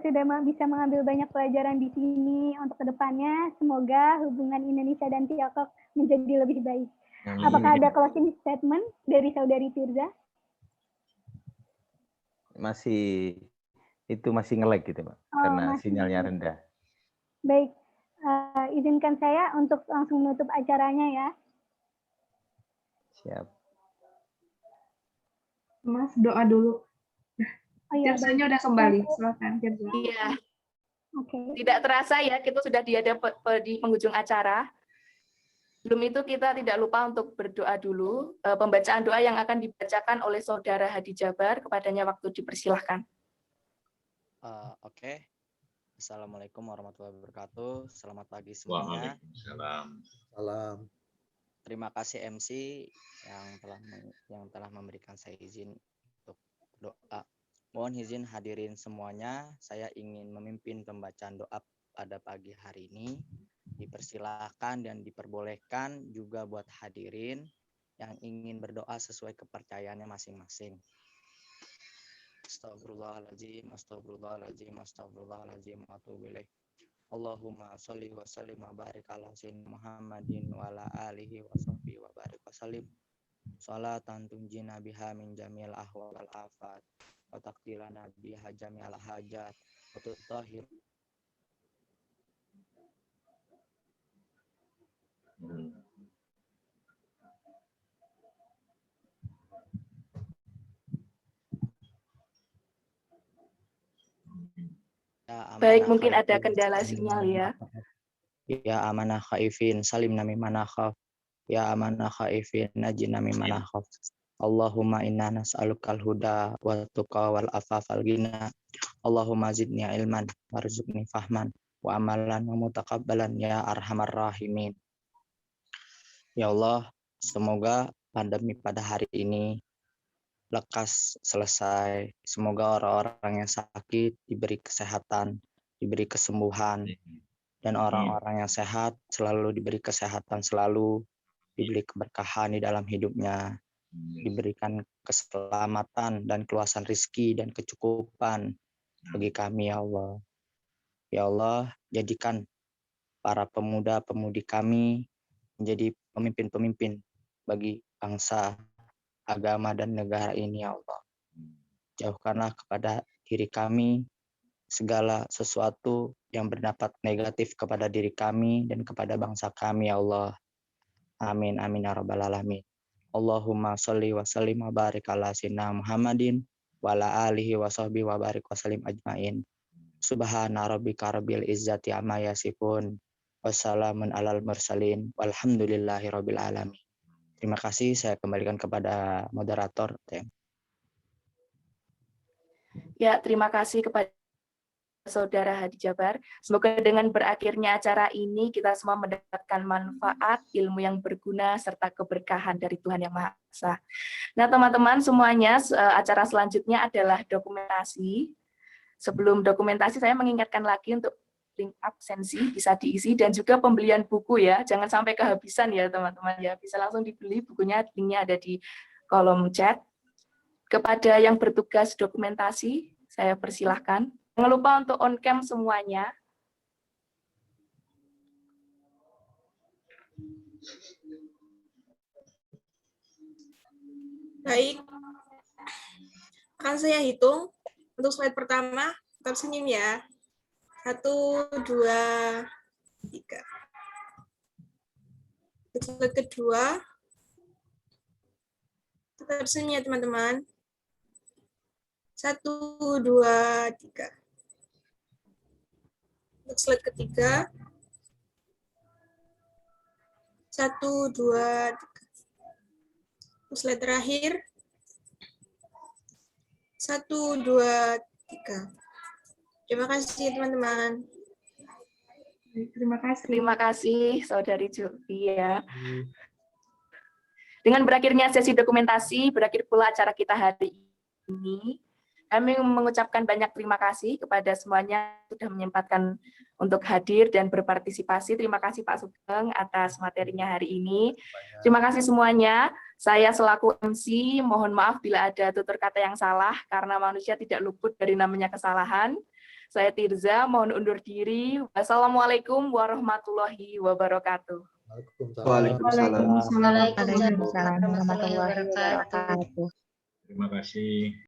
sudah bisa mengambil banyak pelajaran di sini untuk kedepannya. Semoga hubungan Indonesia dan Tiongkok menjadi lebih baik. Apakah ada closing statement dari Saudari Tirza? Masih nge-lag gitu, Pak, karena sinyalnya rendah. Baik, izinkan saya untuk langsung menutup acaranya ya. Siap. Mas, doa dulu. Oh iya, Tirzanya udah kembali, silakan Tirza. Iya. Oke. Tidak terasa ya, kita sudah di penghujung acara. Sebelum itu kita tidak lupa untuk berdoa dulu. Pembacaan doa yang akan dibacakan oleh Saudara Hadi Jabar, kepadanya waktu dipersilahkan. Oke. Assalamualaikum warahmatullahi wabarakatuh. Selamat pagi semuanya. Waalaikumsalam. Salam. terima kasih MC yang telah memberikan saya izin untuk doa. Mohon izin hadirin semuanya, saya ingin memimpin pembacaan doa pada pagi hari ini. Dipersilakan dan diperbolehkan juga buat hadirin yang ingin berdoa sesuai kepercayaannya masing-masing. Astagfirullahaladzim, astagfirullahaladzim, astagfirullahaladzim, atubu ilaih. Allahumma sholli wa sallim wa barik ala sayyidina Muhammadin wa ala alihi wa sahbihi wa barik wa sallim. Salatan tunjina biha min jamil ahwal wal afat wa taqdirana biha jamil hajat wa tutahhir. Baik, mungkin ada kendala sinyal ya. Ya amanah khaifin salim nami manakhaf. Ya amanah khaifin najina mimman khaf. Allahumma inna nas'alukal huda wa tuqa wal afafal ghina. Allahumma zidni ilman warzuqni fahman wa amalan wa mutaqabbalan ya arhamar rahimin. Ya Allah, semoga pandemi pada hari ini lekas selesai. Semoga orang-orang yang sakit diberi kesehatan, diberi kesembuhan, dan orang-orang yang sehat selalu diberi kesehatan selalu, diberi keberkahan di dalam hidupnya, diberikan keselamatan dan keluasan rezeki dan kecukupan bagi kami ya Allah. Ya Allah, jadikan para pemuda-pemudi kami menjadi pemimpin-pemimpin bagi bangsa, agama dan negara ini ya Allah. Jauhkanlah kepada diri kami segala sesuatu yang berdampak negatif kepada diri kami dan kepada bangsa kami ya Allah. Amin amin ya rabbal alamin. Allahumma sholli wa sallim wa barik ala sayyidina Muhammadin wa ala alihi wa sahbihi wa barik wa sallim ajmain. Subhana rabbika rabbil izzati amma yasifun. Wassalamun alal mursalin walhamdulillahi rabbil alamin. Terima kasih, saya kembalikan kepada moderator. Ya, terima kasih kepada Saudara Hadi Jabar. Semoga dengan berakhirnya acara ini kita semua mendapatkan manfaat, ilmu yang berguna, serta keberkahan dari Tuhan Yang Maha Esa. Nah, teman-teman semuanya, acara selanjutnya adalah dokumentasi. Sebelum dokumentasi, saya mengingatkan lagi untuk link absensi bisa diisi dan juga pembelian buku ya, jangan sampai kehabisan ya teman-teman ya, bisa langsung dibeli bukunya, linknya ada di kolom chat. Kepada yang bertugas dokumentasi, saya persilahkan. Jangan lupa untuk on cam semuanya. Baik, akan saya hitung untuk slide pertama, tetap senyum ya. 1, 2, 3. Slide kedua, tetap senyum ya teman-teman. 1, 2, 3. Untuk slide ketiga, 1, 2, 3. Untuk slide terakhir, 1, 2, 3. Terima kasih teman-teman. Terima kasih. Terima kasih Saudari Julfi ya. Dengan berakhirnya sesi dokumentasi, berakhir pula acara kita hari ini. Kami mengucapkan banyak terima kasih kepada semuanya yang sudah menyempatkan untuk hadir dan berpartisipasi. Terima kasih Pak Sugeng atas materinya hari ini. Terima kasih semuanya. Saya selaku MC, mohon maaf bila ada tutur kata yang salah, karena manusia tidak luput dari namanya kesalahan. Saya Tirza, mohon undur diri. Wassalamualaikum warahmatullahi wabarakatuh. Waalaikumsalam warahmatullahi wabarakatuh. Terima kasih.